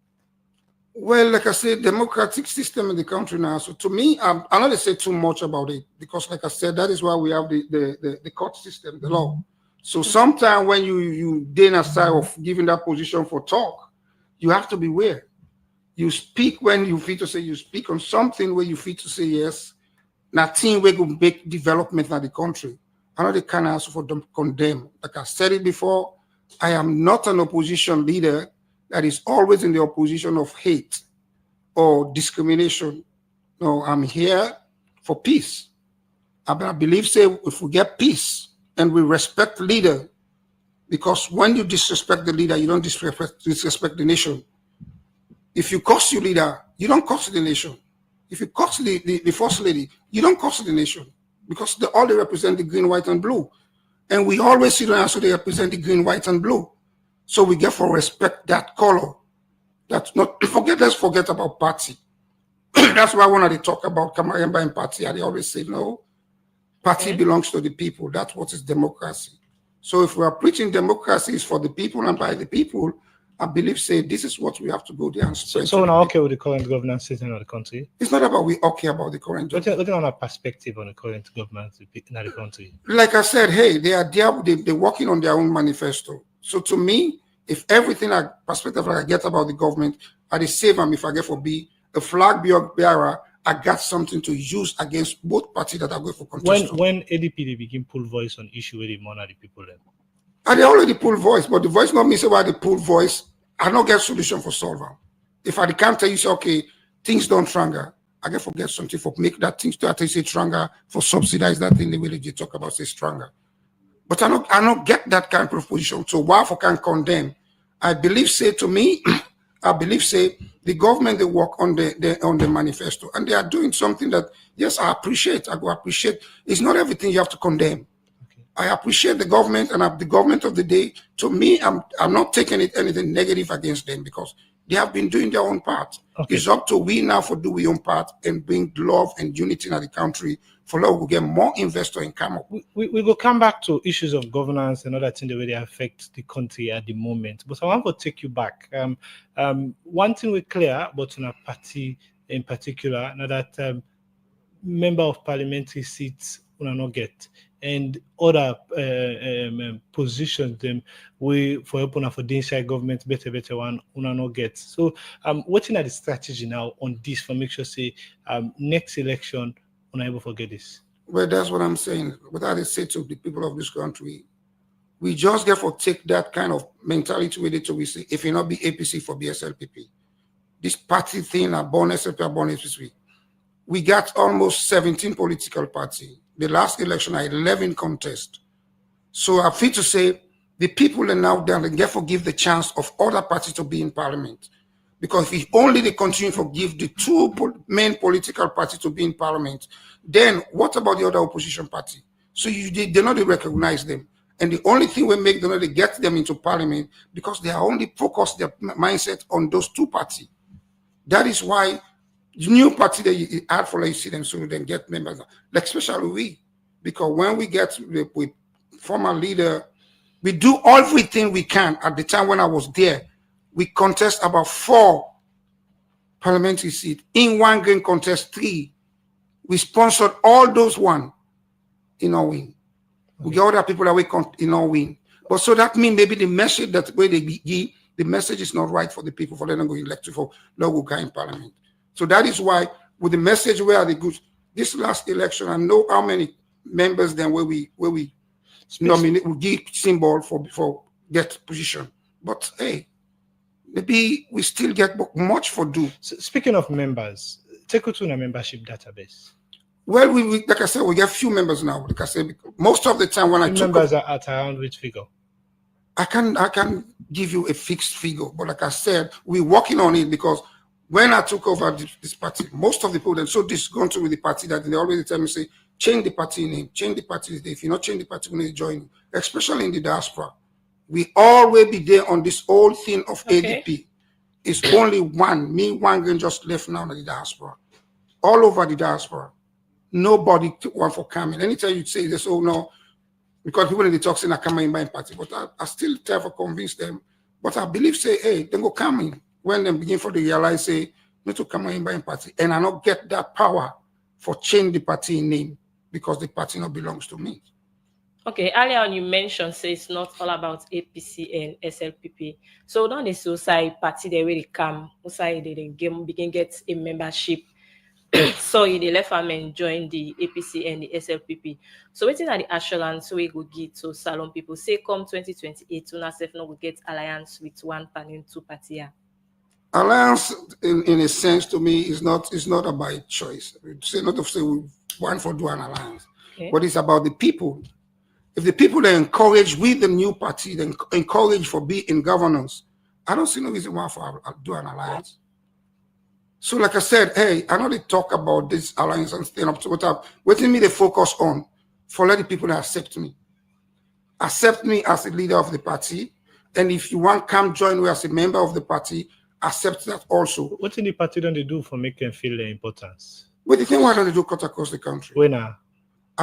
Speaker 2: Well, like I said, democratic system in the country now. So to me, I'm not to say too much about it because, like I said, that is why we have the court system, the law. So sometimes when you then aside of giving that position for talk, you have to beware. You speak when you feel to say you speak on something where you feel to say yes. Nothing we will make development in the country. I know they can't ask for them condemn. Like I said it before, I am not an opposition leader that is always in the opposition of hate or discrimination. No, I'm here for peace. I believe, say, if we get peace and we respect the leader, because when you disrespect the leader, you don't disrespect the nation. If you curse your leader, you don't curse the nation. If you curse the first lady, you don't curse the nation because all they represent the green, white, and blue. And we always see them as they represent the green, white, and blue. So we get for respect that color. That's not let's forget about party. That's why when they talk about Kamayemba and party, they always say, no, party belongs to the people. That's what is democracy. So if we are preaching democracy is for the people and by the people, I believe, say, this is what we have to go there and spread.
Speaker 3: So we're not okay with the current governance system of the country?
Speaker 2: It's not about we okay about the current government.
Speaker 3: Looking on a perspective on the current government in the country.
Speaker 2: Like I said, hey, they are there, they're working on their own manifesto. So to me, if everything perspective I get about the government, I dey save them if I get for be a flag bearer, I got something to use against both parties that are going for contest.
Speaker 3: When ADP they begin pull voice on issue where they monitor the people then?
Speaker 2: And they already pull voice, but the voice not mean say why they pull voice. I don't get solution for solve them. If I can't tell you say okay, things don't stronger, I get forget something for make that things to say stronger for subsidize that thing the way they talk about say stronger. But I don't get that kind of position. So why for can condemn? I believe say to me, I believe say the government they work on the manifesto and they are doing something that yes I appreciate. I go appreciate. It's not everything you have to condemn. I appreciate the government and the government of the day. To me, I'm not taking anything negative against them because they have been doing their own part. Okay. It's up to we now for do our own part and bring love and unity in the country for love we get more investors in come up.
Speaker 3: We will come back to issues of governance and other things the way they affect the country at the moment. But I want to take you back. One thing we're clear, but in a party in particular, now that member of parliamentary seats will not get and other positions them we for open for the inside government better one una not get. So watching at the strategy now on this for make sure say next election una able forget this.
Speaker 2: Well, that's what I'm saying. What I say to the people of this country, we just get for take that kind of mentality with it to we say if you not be APC for BSLPP. This party thing are born SLP are born APC. We got almost 17 political parties. The last election, I 11 contests. So I feel to say the people are now down and therefore give the chance of other parties to be in parliament. Because if only they continue to give the two main political parties to be in parliament, then what about the other opposition party? So they not recognize them. And the only thing we make them, they get them into parliament because they are only focused their mindset on those two parties. That is why the new party that you add for, like you see them soon, then get members, like especially we, because when we get with former leader, we do everything we can. At the time when I was there, we contest about 4 parliamentary seats. In one green contest, 3. We sponsored all those one in our win. Okay. We get other people that we in our win. But so that means maybe the message that way they give, the message is not right for the people for them to go elect for local guy in parliament. So that is why with the message where are the goods, this last election, I know how many members then where we nominate, we give symbol for get position. But hey, maybe we still get much for do.
Speaker 3: So speaking of members, take you to a membership database.
Speaker 2: Well, we like I said, we get few members now. Like I said, most of the time when I took
Speaker 3: members are at around which figure?
Speaker 2: I can give you a fixed figure, but like I said, we're working on it because when I took over this party, most of the people that so disgruntled with the party that they always tell me, say, change the party name, change the party name. If you not change the party, we need to join, especially in the diaspora. We always be there on this whole thing of ADP. It's only one girl just left now in the diaspora. All over the diaspora. Nobody took one for coming. Anytime you say this, oh no, because people in the talk saying I come in my party, but I still try to convince them. But I believe, say, hey, then go come in. When they begin for the realize, say, need to come in by party. And I not get that power for change the party name because the party not belongs to me.
Speaker 1: Okay, earlier on you mentioned, say it's not all about APC and SLPP. So don't the society party they really come, society they begin get a membership. So they left and join the APC and the SLPP. So waiting at the assurance we go get to Salon people say come 2028, Una Sef no go get alliance with one party, 2 party.
Speaker 2: Alliance, in a sense, to me, is not about choice. Say not to say we want for do an alliance, but it's about the people. If the people are encouraged with the new party, then encouraged for be in governance, I don't see no reason why for do an alliance. So, like I said, hey, I know they talk about this alliance and stand up to what me they focus on for let the people that accept me as a leader of the party, and if you want come join me as a member of the party. accept that also.
Speaker 3: What in the party don't they do for make them feel their importance?
Speaker 2: But the thing why don't they do cut across the country?
Speaker 3: When
Speaker 2: I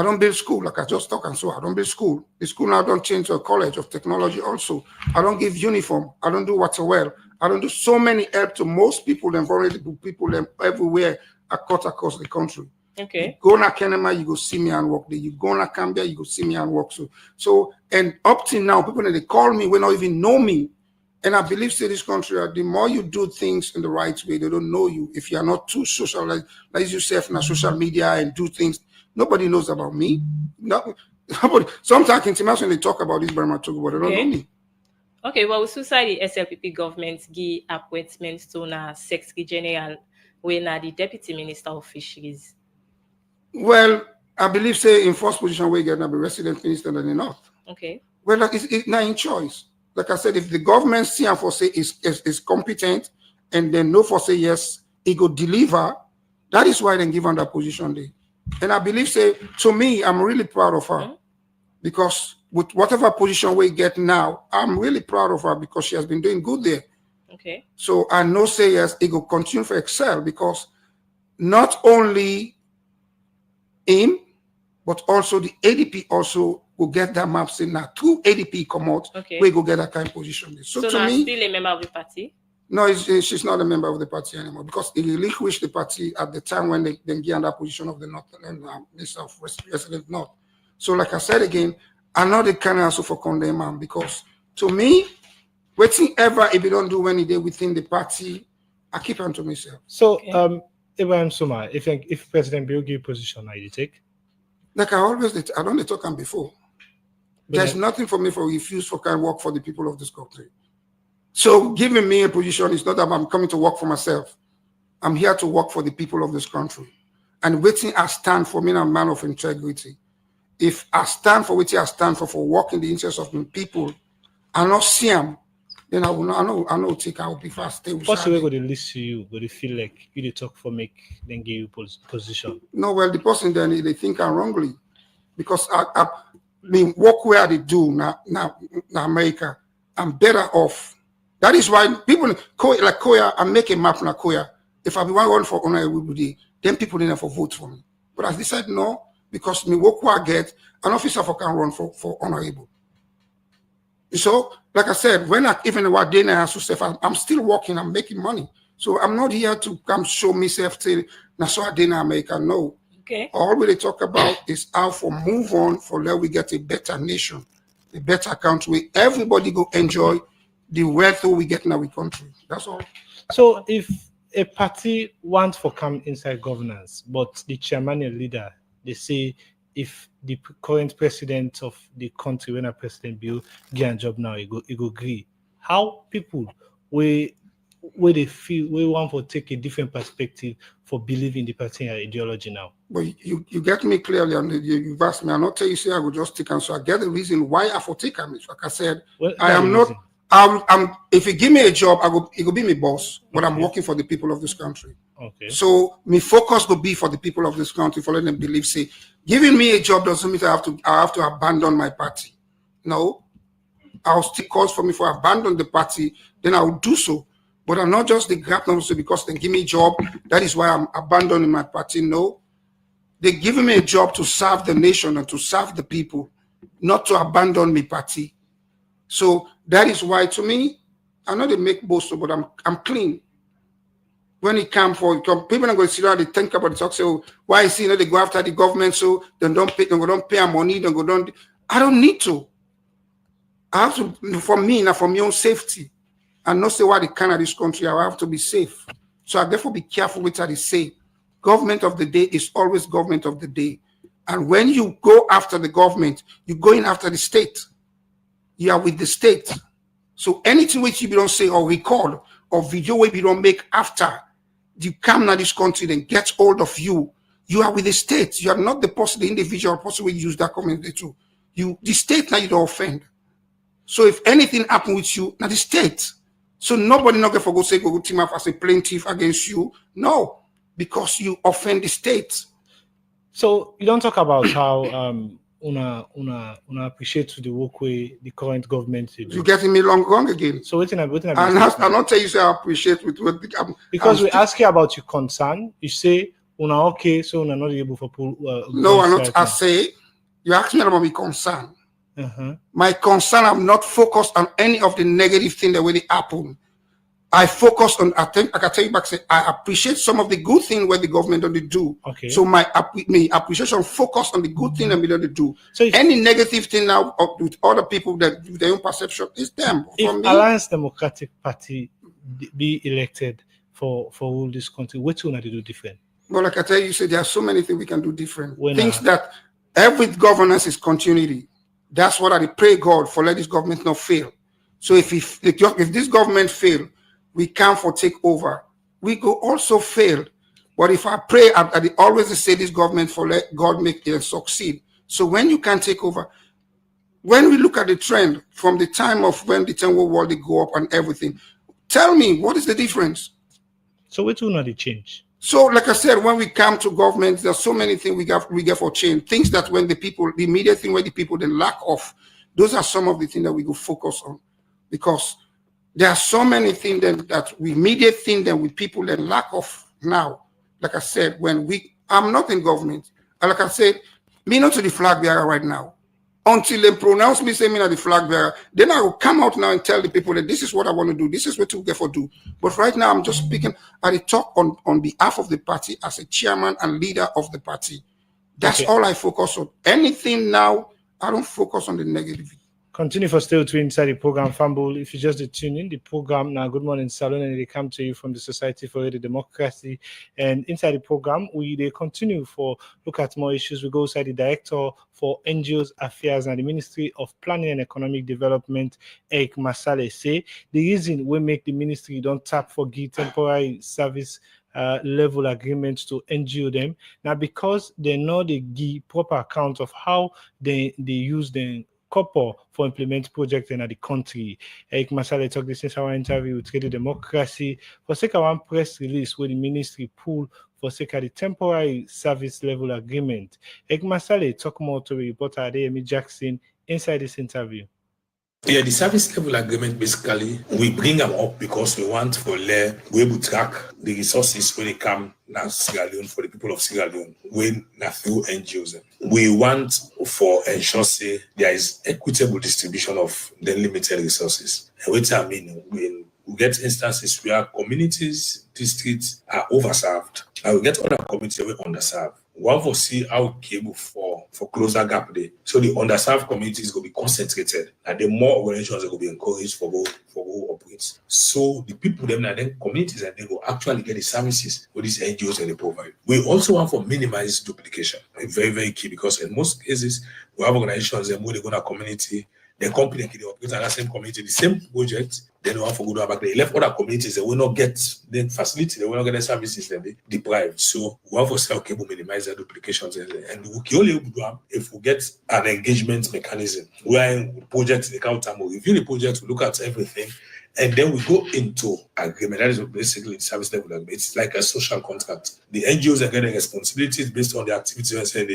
Speaker 2: don't build school, like I just talk and so I don't build school. The school now don't change to a college of technology also. I don't give uniform. I don't do water well. I don't do so many help to most people, them vulnerable people, them everywhere I cut across the country.
Speaker 1: Okay.
Speaker 2: You go na Kenema, you go see me and work there. You go na Cambia, you go see me and work. So and up till now, people they call me when not even know me. And I believe say this country, the more you do things in the right way, they don't know you. If you are not too socialized, like yourself in social media and do things, nobody knows about me. Nobody. Sometimes intimation they talk about this Burma Togo, but they don't know me.
Speaker 1: Okay, well, society SLPP government give appointments to na Secretary General when na the Deputy Minister of Fisheries.
Speaker 2: Well, I believe say in first position we get na be resident minister than the north.
Speaker 1: Okay.
Speaker 2: Well, it's not in choice. Like I said, if the government see and for say is competent and then no for say yes, it go deliver, that is why they give on that position there. And I believe say to me, I'm really proud of her because with whatever position we get now, I'm really proud of her because she has been doing good there.
Speaker 1: Okay.
Speaker 2: So I know say yes, it will continue to excel because not only him, but also the ADP also will get that map saying now two ADP come out,
Speaker 1: okay,
Speaker 2: we go get that kind of position.
Speaker 1: So to me, still a member of the party?
Speaker 2: No, she's not a member of the party anymore because he relinquished the party at the time when they get in that position of the North and Minister of Resident North. So like I said again, I'm not the kind of answer for condemn man because to me, waiting ever if you don't do when he did within the party, I keep on to myself.
Speaker 3: So Ibrahim Suma, if President Bill give position, now you take?
Speaker 2: Like I always did, I don't talk on before. There's nothing for me for refuse for kind of work for the people of this country. So giving me a position is not that I'm coming to work for myself. I'm here to work for the people of this country. And waiting I stand for me, I'm a man of integrity. If I stand for what I stand for working the interests of the people, and not see them, then I will not, I know take I will be fast.
Speaker 3: What's the way going to listen to you? Going to feel like you talk for make then give you position?
Speaker 2: No, well, the person then they think I'm wrongly. Because I mean, work where they do now America, I'm better off. That is why people like Koya, I make a map na Koya. If I be one run for honorable day, then people didn't for vote for me. But I decided no, because me work where I get, an officer for can run for honorable. So, like I said, when even what day I have I'm still working, I'm making money. So I'm not here to come show myself till na so I didn't America. No.
Speaker 1: Okay.
Speaker 2: All we talk about is how for move on for let we get a better nation, a better country. Everybody go enjoy the wealth we get in our country. That's all.
Speaker 3: So if a party wants for come inside governance, but the chairman and leader, they say if the current president of the country, when a president bill get a job now, it go agree. How people where they feel we want to take a different perspective for believing the party ideology now.
Speaker 2: But you get me clearly, and you've asked me. I'm not tell you say I will just take and so I get the reason why I for take on it. Like I said, well, I am not. I'm. If you give me a job, it will be my boss. But I'm working for the people of this country.
Speaker 3: Okay.
Speaker 2: So my focus will be for the people of this country. For letting them believe, say, giving me a job doesn't mean I have to abandon my party. No, I'll still cause for me for abandon the party. Then I will do so. But I'm not just the gap number because they give me a job. That is why I'm abandoning my party. No, they're giving me a job to serve the nation and to serve the people, not to abandon my party. So that is why, to me, I know they make boast, but I'm clean. When it comes for people are going to sit down, they think about it, talk, say, oh, why is they go after the government, so they don't pay our money, I don't need to. I have to, for me, now for my own safety, and not say why the kind of this country, I have to be safe. So I therefore be careful with what I say. Government of the day is always government of the day. And when you go after the government, you're going after the state. You are with the state. So anything which you don't say or record or video where you don't make after you come to this country and get hold of you, you are with the state. You are not the person, the individual person who use that community too. The state now you don't offend. So if anything happen with you, now the state. So nobody not going to go say go team up as a plaintiff against you. No, because you offend the state.
Speaker 3: So you don't talk about how una appreciate the work way the current government is
Speaker 2: You getting me wrong again?
Speaker 3: So waiting
Speaker 2: I'm not tell you say I appreciate with what
Speaker 3: because we ask you about your concern. You say una okay, so una not able for pull.
Speaker 2: No, I'm not. I say you ask me about my concern. My concern, I'm not focused on any of the negative things that will happen. I focus on, I can tell you back, say, I appreciate some of the good things where the government don't do.
Speaker 3: Okay.
Speaker 2: So my appreciation focus on the good thing that we don't do.
Speaker 3: So
Speaker 2: any negative thing now with other people that with their own perception is them.
Speaker 3: If
Speaker 2: For me,
Speaker 3: Alliance Democratic Party be elected for all this country, what will they do different?
Speaker 2: Well, like I tell you, there are so many things we can do different. Things that every governance is continuity. That's what I pray God for. Let this government not fail. So if this government fail, we can't for take over. We go also fail. But if I pray, I always say this government for let God make it succeed. So when you can take over, when we look at the trend from the time of when the 10th World War they go up and everything, tell me what is the difference?
Speaker 3: So what will not change?
Speaker 2: So, like I said, when we come to government, there's so many things we get for change. Things that when the immediate thing where the people then lack of, those are some of the things that we go focus on. Because there are so many things that we immediate thing that we people that lack of now. Like I said, I'm not in government. And like I said, me not to the flag bearer right now. Until they pronounce me saying me not the flag bearer, then I will come out now and tell the people that this is what I want to do. This is what to get for do. But right now I'm just speaking at the talk on behalf of the party as a chairman and leader of the party. That's all I focus on. Anything now, I don't focus on the negative.
Speaker 3: Continue for still to inside the program, Fumble. If you just tune in, the program now, Good Morning Salon, and they come to you from the Society for the Democracy. And inside the program, they continue for look at more issues. We go inside the Director for NGOs Affairs and the Ministry of Planning and Economic Development, Eric Masale, say the reason we make the ministry don't tap for temporary service level agreements to NGO them now because they know they give proper account of how they use the copper for implement project in the country. Eric Masale talked this since our interview with Radio Democracy for sake of one press release where the ministry pulled for sake of the temporary service level agreement. Eric Masale talk more to reporter Adeyemi Jackson inside this interview.
Speaker 15: Yeah, the service level agreement basically we bring them up because we want for we able to track the resources when they come now Sierra Leone for the people of Sierra Leone when now through NGOs. We want for ensure say there is equitable distribution of the limited resources. And what I mean we get instances where communities, districts are overserved, and we get other communities that are underserved. One for see how cable for closer gap there. So the underserved communities will be concentrated, and the more organizations will be encouraged for go operates. So the people them and then communities and they will actually get the services with these NGOs and they provide. We also want for minimize duplication. Very, very key because in most cases we have organizations that they go to community, the company can operate in that same community, the same project, then we want for go back. They left other communities that will not get the facility, they will not get the services that they deprived. So we want for say, okay, we minimize the duplications and we can only do them if we get an engagement mechanism where projects they count and we review the project, we look at everything, and then we go into agreement. That is basically the service level agreement. It's like a social contract. The NGOs are getting responsibilities based on the activities and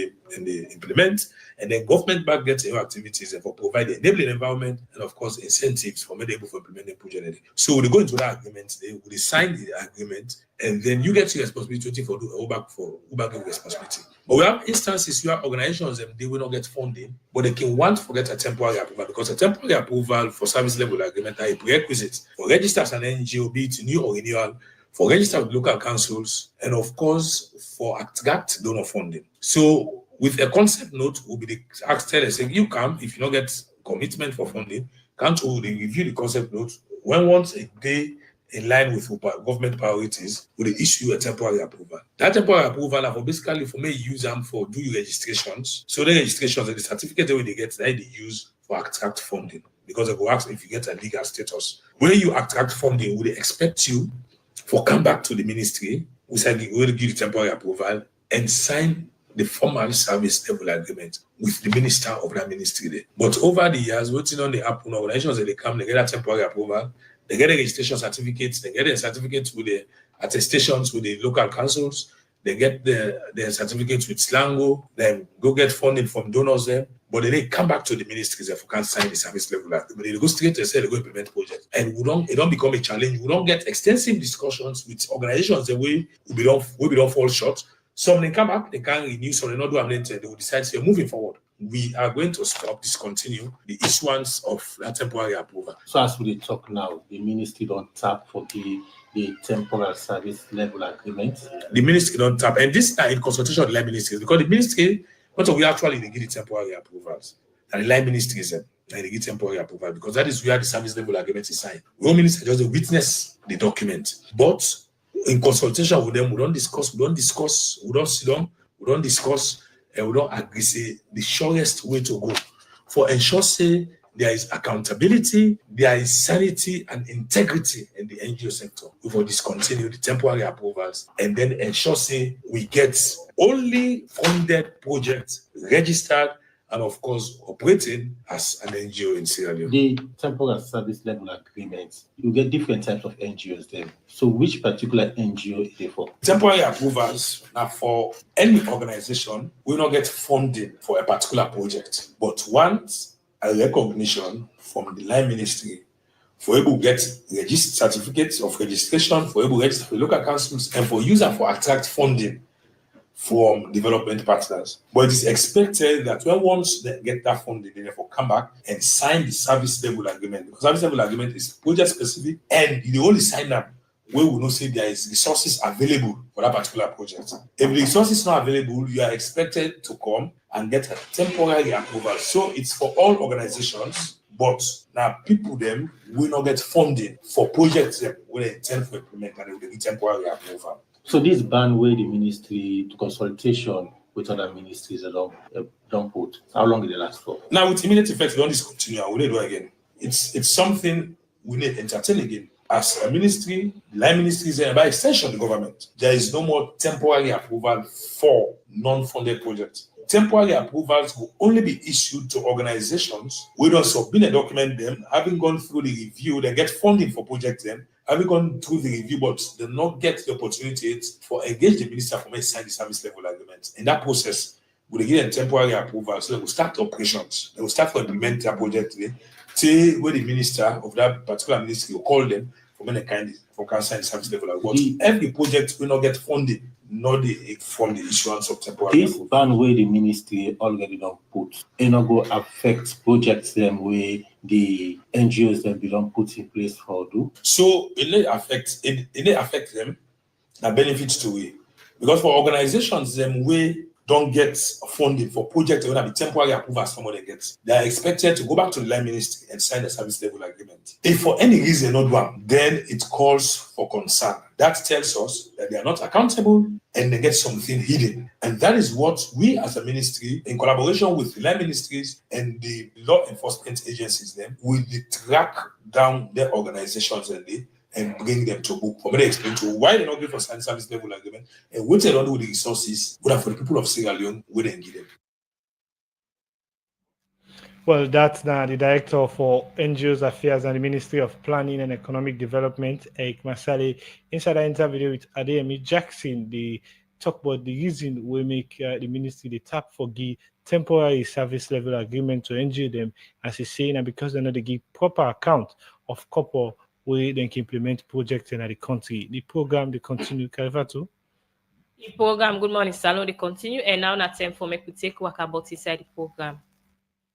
Speaker 15: they implement, and then government back gets your activities and for provide the enabling environment and of course incentives for being able to implement the project. So we go into that agreement, they sign the agreement, and then you get your responsibility for go back your responsibility. But we have instances where organizations they will not get funding, but they can want to get a temporary approval because a temporary approval for service level agreement are a prerequisite for register as an NGO, be it new or renewal, for register with local councils, and of course for ACTGAT donor funding. So with a concept note, will be the ask tell us, you come if you don't get commitment for funding, can't they review the concept note when once a day in line with government priorities, will they issue a temporary approval. That temporary approval are basically for me use them for do registrations. So the registrations and the certificate that they get, they use for ACTGAT funding. Because they go ask if you get a legal status. When you ACTGAT funding, would they expect you for come back to the ministry, we said we will give you temporary approval and sign the formal service level agreement with the minister of that ministry there. But over the years, waiting on the happen, organizations that they come, they get a temporary approval, they get a registration certificates, they get a certificate with the attestations with the local councils, they get their certificates with Slango, then go get funding from donors there, but then they come back to the ministries if we can't sign the service level agreement. They go straight and say they go implement project. And it don't become a challenge. We don't get extensive discussions with organizations the way we don't fall short. Some they come back, they can't renew, so they not do anything, they will decide to say moving forward. We are going to discontinue the issuance of that temporary approval.
Speaker 16: So as we talk now, the ministry don't tap for the temporary service level agreement.
Speaker 15: The ministry don't tap, and this is in consultation with the line ministries, because the ministry, what we actually they give the temporary approvals, and the line ministries and they give temporary approval, because that is where the service level agreement is signed. We all minister just witness the document, but in consultation with them, we don't discuss, we don't sit down, we don't discuss, and we don't agree say the surest way to go for ensure say there is accountability, there is sanity and integrity in the NGO sector. We will discontinue the temporary approvals and then ensure say we get only funded projects registered and of course operating as an NGO in Sierra Leone.
Speaker 16: The temporary service level agreements, you get different types of NGOs there. So which particular NGO is it for?
Speaker 15: Temporary approvals are for any organization will not get funding for a particular project, but once a recognition from the line ministry for able to get certificates of registration, for able to register for local councils, and for user for attract funding from development partners. But it is expected that when once they get that funding, they therefore come back and sign the service level agreement. Because service level agreement is project specific, and the only sign up where we will not say there is resources available for that particular project. If the resources not available, you are expected to come and get a temporary approval. So it's for all organizations, but now people them will not get funding for projects that will intend for implement and they will get temporary approval.
Speaker 16: So this ban where the ministry to consultation with other ministries don't put. How long did it last for?
Speaker 15: Now with immediate effect, we don't discontinue. We need to do again. It's something we need to entertain again. As a ministry, line ministries, and by extension the government, there is no more temporary approval for non-funded projects. Temporary approvals will only be issued to organizations who don't submit a document them, having gone through the review, they get funding for projects then, having gone through the review, but they not get the opportunity for engage the minister for me sign the service level agreement. In that process, we give them temporary approval, so they will start operations. They will start to implement their project today. Say where the minister of that particular ministry will call them for many kind for cancer and service level agreement. Every project will not get funded, not from the issuance of temporary.
Speaker 16: This ban where the ministry already don't put, it not go affect projects them where the NGOs them belong put in place for do.
Speaker 15: So it may affect them that benefits to it. Because for organizations them we don't get funding for projects that will be temporary approvals from what they get. They are expected to go back to the line ministry and sign the service level agreement. If for any reason not one, then it calls for concern. That tells us that they are not accountable and they get something hidden. And that is what we as a ministry, in collaboration with the line ministries and the law enforcement agencies, then will track down their organizations and bring them to book. For me to explain to why they're not going for service level agreement and what they don't do with the resources, what are for the people of Sierra Leone, we didn't give them.
Speaker 3: Well, that's now the Director for NGOs Affairs and the Ministry of Planning and Economic Development, Eric Masale, inside an interview with Adeyemi Jackson. They talk about the reason we make the ministry the tap for the temporary service level agreement to NGO them, as he's saying, and because they know they give proper account of couple where they can implement projects in the country. The program, they continue, Karifatu.
Speaker 1: The program, good morning, Salon, they continue, and now it's time for me to take work about inside the program.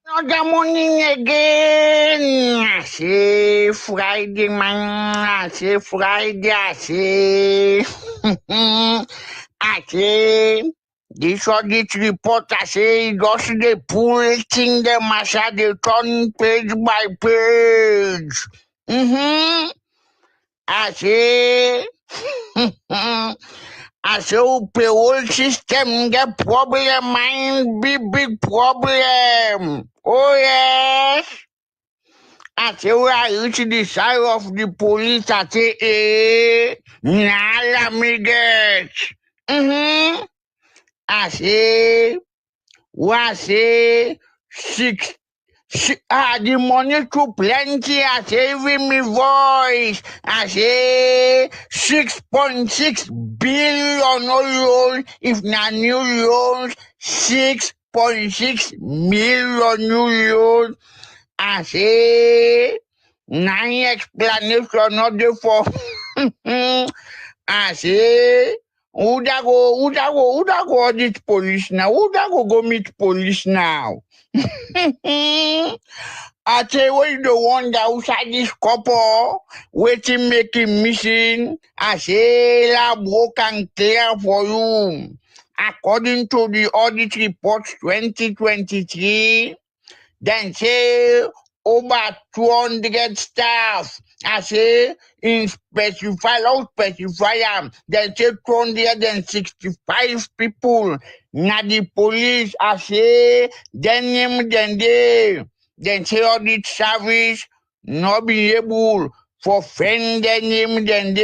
Speaker 17: Good morning again. C'est Friday, man. C'est Friday. C'est. This audit report, I say, just the pulling the masha, they turn page by page. I say. I say, payroll system get problem, man, big problem. Oh, yes. I say, when I reach the side of the police, I say, nah, let me get. I say, when I say, The money too plenty. I say even me voice. I say 6.6 billion no loan. If not new loans, 6.6 million new loans. I say 9 explanation not there for. I say. Who da go audit police now? Who da go meet police now? I tell you what, the one that outside this couple, waiting, making missing. I say, lab work and clear for you. According to the audit report 2023, then say over 200 staff. I say in specify, out specify then say 265 people. Now the police, I say, then name then say audit service not be able for friend name then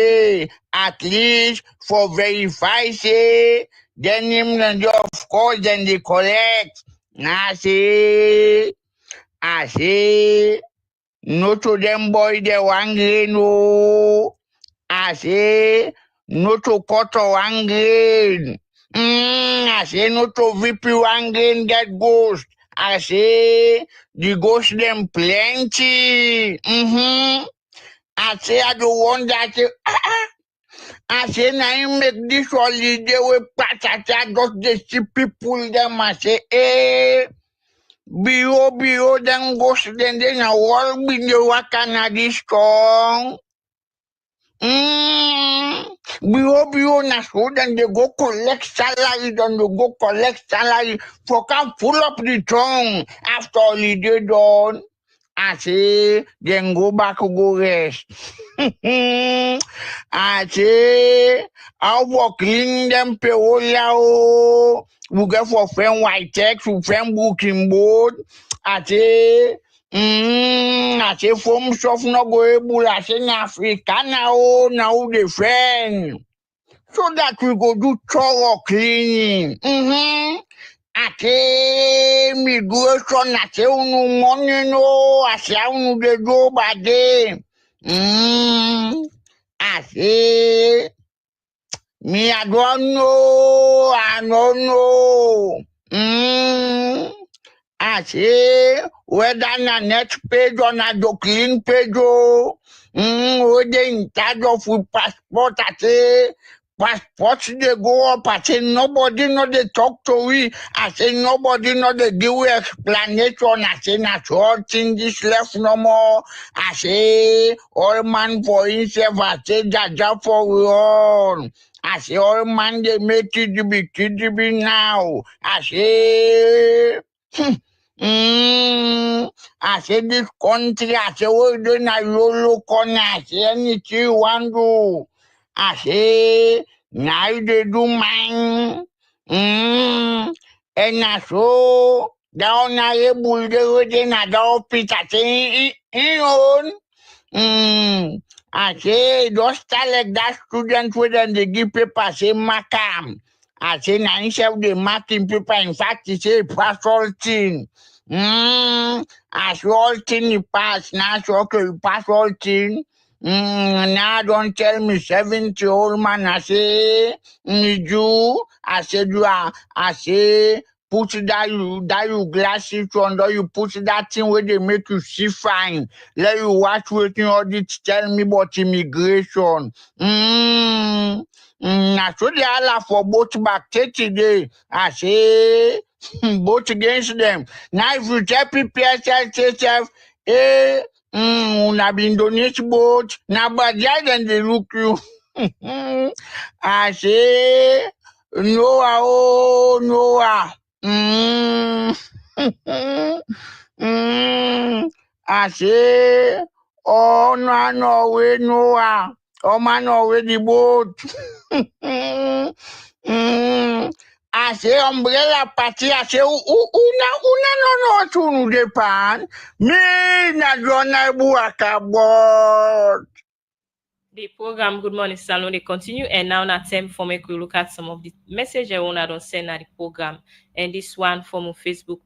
Speaker 17: at least for verify say then name then of course then they collect. I say no to them boy they wangry no. I say no to Koto wangry. I say no to VP wangry get ghost. I say the ghost them plenty. I say I don't want that. I say now you make this holiday with patata just the see people them. I say bio then ghost then a wall with the wakana this strong. Bio na so then they go collect salary, then they go collect salary for can pull up the tongue after holiday done. I say then go back go rest. I say I will clean them peola. We get for friend white text, for friend booking board. I say foam stuff no go able. I say na Africa now the friend. So that we go do thorough cleaning. I say migration. I say unu money no. I say unu de do bad. I say me I don't know. I say whether na next page or na the clean page whether in charge of with passport. I say passports they go up. I say nobody know they talk to we. I say nobody know they give we explanation. I say na all thing this left no more. I say all man for himself. I say jaja for we all. I say all man they make KDB now. I say I say this country, I say we do na yolo corner. I say anything you want do. I say now they do mine. And I so down na able they na down pit. I say own. I say just tell like that student where then they give paper say makam. I say na himself they marking paper. In fact, he say pass all thing. As all thing he pass now, so okay, you pass all thing. Now don't tell me 70 old man. I say me do. I say do. I say put that you glasses on, you put that thing where they make you see fine. Let you watch waiting audit tell me about immigration. Na so they all for both back 30 days. I say both against them. Now if you tell people yourself, una been donate both. Now but then they look you. I say Noah. I say, oh no way Noah. Oh man no the boat. I say umbrella party. I say una no to the pan. Me na gonna buaka board.
Speaker 1: The program Good Morning Salon they continue, and now na time for me to look at some of the messages I want to send at the program. And this one from Facebook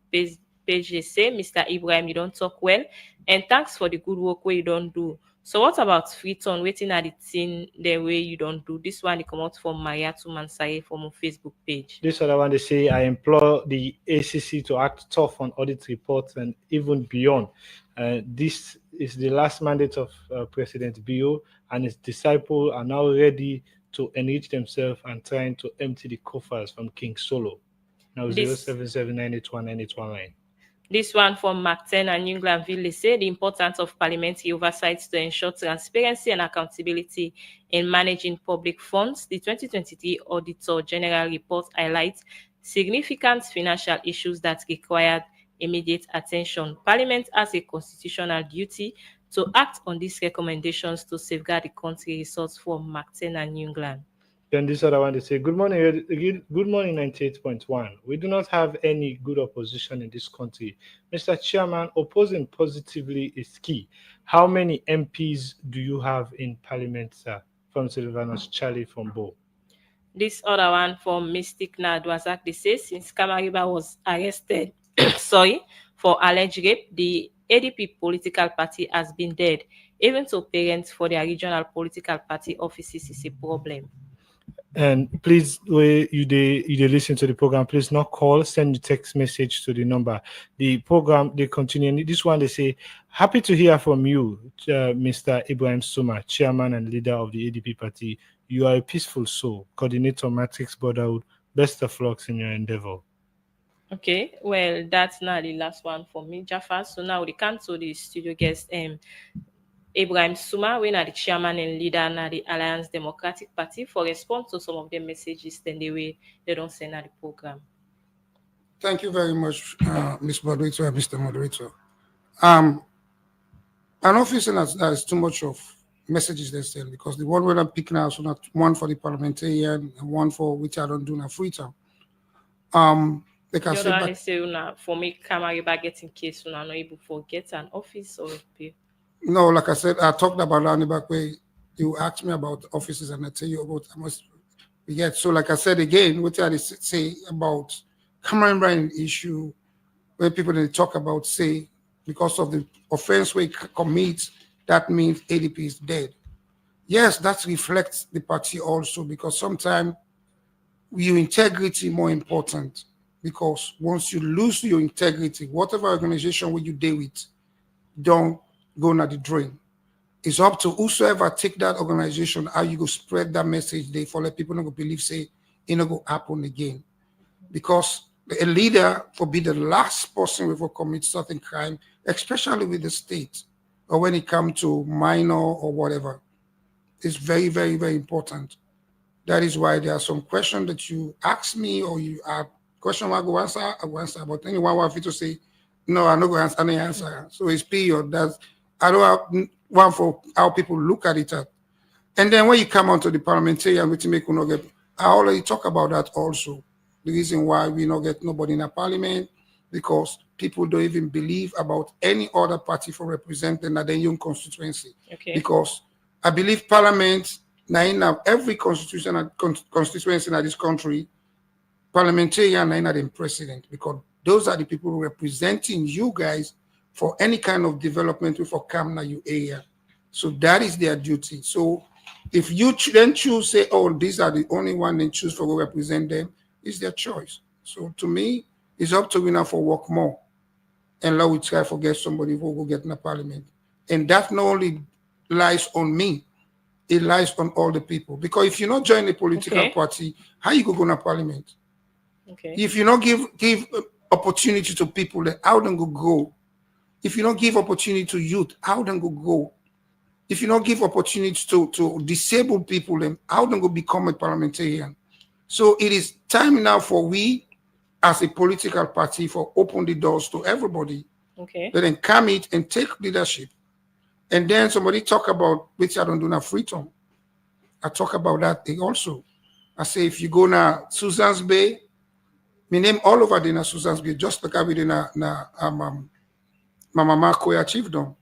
Speaker 1: page, they say, Mr. Ibrahim, you don't talk well, and thanks for the good work where you don't do. So what about Freeton waiting at the thing the way you don't do? This one they come out from Mariatu Mansaye from our Facebook page.
Speaker 3: This other one, they say, I implore the ACC to act tough on audit reports and even beyond. This is the last mandate of President Bio, and his disciples are now ready to enrich themselves and trying to empty the coffers from King Solo. Now,
Speaker 1: This-
Speaker 3: 077981919.
Speaker 1: This one from Martin and New Glanville, they say the importance of parliamentary oversight to ensure transparency and accountability in managing public funds. The 2023 Auditor General report highlights significant financial issues that required immediate attention. Parliament has a constitutional duty to act on these recommendations to safeguard the country resource from Martin and New Glanville.
Speaker 3: Then this other one, they say, good morning, 98.1. We do not have any good opposition in this country. Mr. Chairman, opposing positively is key. How many MPs do you have in Parliament, sir? From Sylvanus Charlie from Bo.
Speaker 1: This other one from Mystic Nadwazak, they say, since Kamariba was arrested, for alleged rape, the ADP political party has been dead. Even to parents for their regional political party offices is a problem.
Speaker 3: And please, where you listen to the program, please not call, send the text message to the number. The program, they continue. This one, they say, happy to hear from you, Mr. Ibrahim Suma, chairman and leader of the ADP party. You are a peaceful soul, coordinator Matrix Brotherhood. Best of luck in your endeavor.
Speaker 1: Okay, well, that's not the last one for me, Jaffa. So now we come to the studio guest, Ibrahim Suma, we are the chairman and leader of the Alliance Democratic Party, for response to some of the messages then the way they don't send at the program.
Speaker 2: Thank you very much, Ms. Moderator and Mr. Moderator. An office has too much of messages they send, because the one we're picking out is not one for the parliamentarian and one for which I don't do now free time. They can say,
Speaker 1: for me, Kamariba getting case, so I'm not able to forget an office or pay.
Speaker 2: No, like I said, I talked about that in the back way. You asked me about offices and I tell you about how much we get. So like I said again, what I say about Cameron Bryan issue, where people they talk about, say, because of the offense we commit, that means ADP is dead. Yes, that reflects the party also, because sometimes your integrity more important, because once you lose your integrity, whatever organization will you deal with, don't go na the drain. It's up to whosoever take that organization, how you go spread that message there for let people not go believe, say, it not go happen again. Because a leader will be the last person who will commit certain crime, especially with the state, or when it comes to minor or whatever. It's very, very, very important. That is why there are some questions that you ask me, or you are question I go answer, but anyone want to say, no, I'm not going to answer any answer. So it's period. That's I don't have one for how people look at it. And then when you come onto the parliamentarian, which make not get, I already talk about that also. The reason why we not get nobody in a parliament, because people don't even believe about any other party for representing the young constituency.
Speaker 1: Okay.
Speaker 2: Because I believe parliament, now in every constituency in this country, parliamentarian and the president, because those are the people representing you guys for any kind of development for Kamna you area. So that is their duty. So if you then choose, say, oh, these are the only one they choose for to represent them, it's their choice. So to me, it's up to we now for work more. And now we try to get somebody who will get in the parliament. And that not only lies on me, it lies on all the people. Because if you not join a political party, how you go to parliament?
Speaker 1: Okay.
Speaker 2: If you not give opportunity to people, then how them go? If you don't give opportunity to youth, how them go? If you don't give opportunity to disabled people, then how them go become a parliamentarian? So it is time now for we, as a political party, for open the doors to everybody.
Speaker 1: Okay.
Speaker 2: Then come it and take leadership. And then somebody talk about, which I don't do now, freedom. I talk about that thing also. I say, if you go now, Susan's Bay, my name all over the Susan's Bay, just like I did my mama achieved them.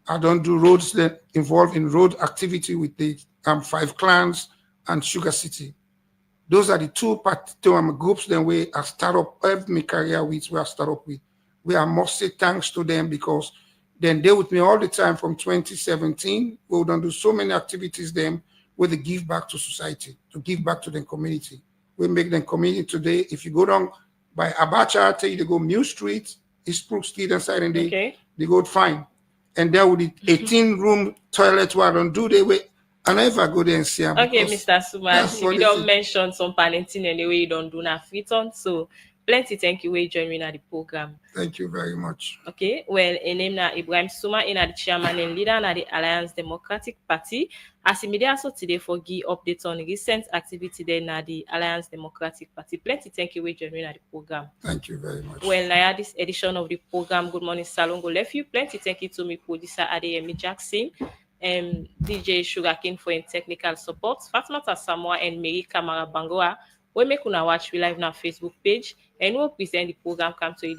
Speaker 2: I don't do roads that involved in road activity with the 5 clans and Sugar City. Those are the two groups then where I start up every career with, where I start up with. I must say thanks to them because then they with me all the time from 2017. We done do so many activities them where they give back to society, to give back to the community. We make them community today. If you go down by Abacha, I tell you to go Mill Street, Eastbrook Street inside and they go fine. And there with the 18-room toilet where I don't do they way. And if I go there and see them.
Speaker 1: Okay, Mr. Suma, if you don't mention some parenting anyway, you don't do na free turn. So plenty thank you for joining at the program.
Speaker 2: Thank you very much.
Speaker 1: Okay, well, a name na Ibrahim Suma, in the chairman and leader na the Alliance Democratic Party. As media so today for give updates on recent activity there na the Alliance Democratic Party. Plenty thank you for joining at the program.
Speaker 2: Thank you very much.
Speaker 1: Well, now this edition of the program, Good Morning Salon, go left you. Plenty thank you to me producer Adeyemi Jackson. DJ Sugarcane for in technical support, Fatmata Samoa and Mary Kamara Bangoa. We make una watch we live on our Facebook page and we'll present the program come to you.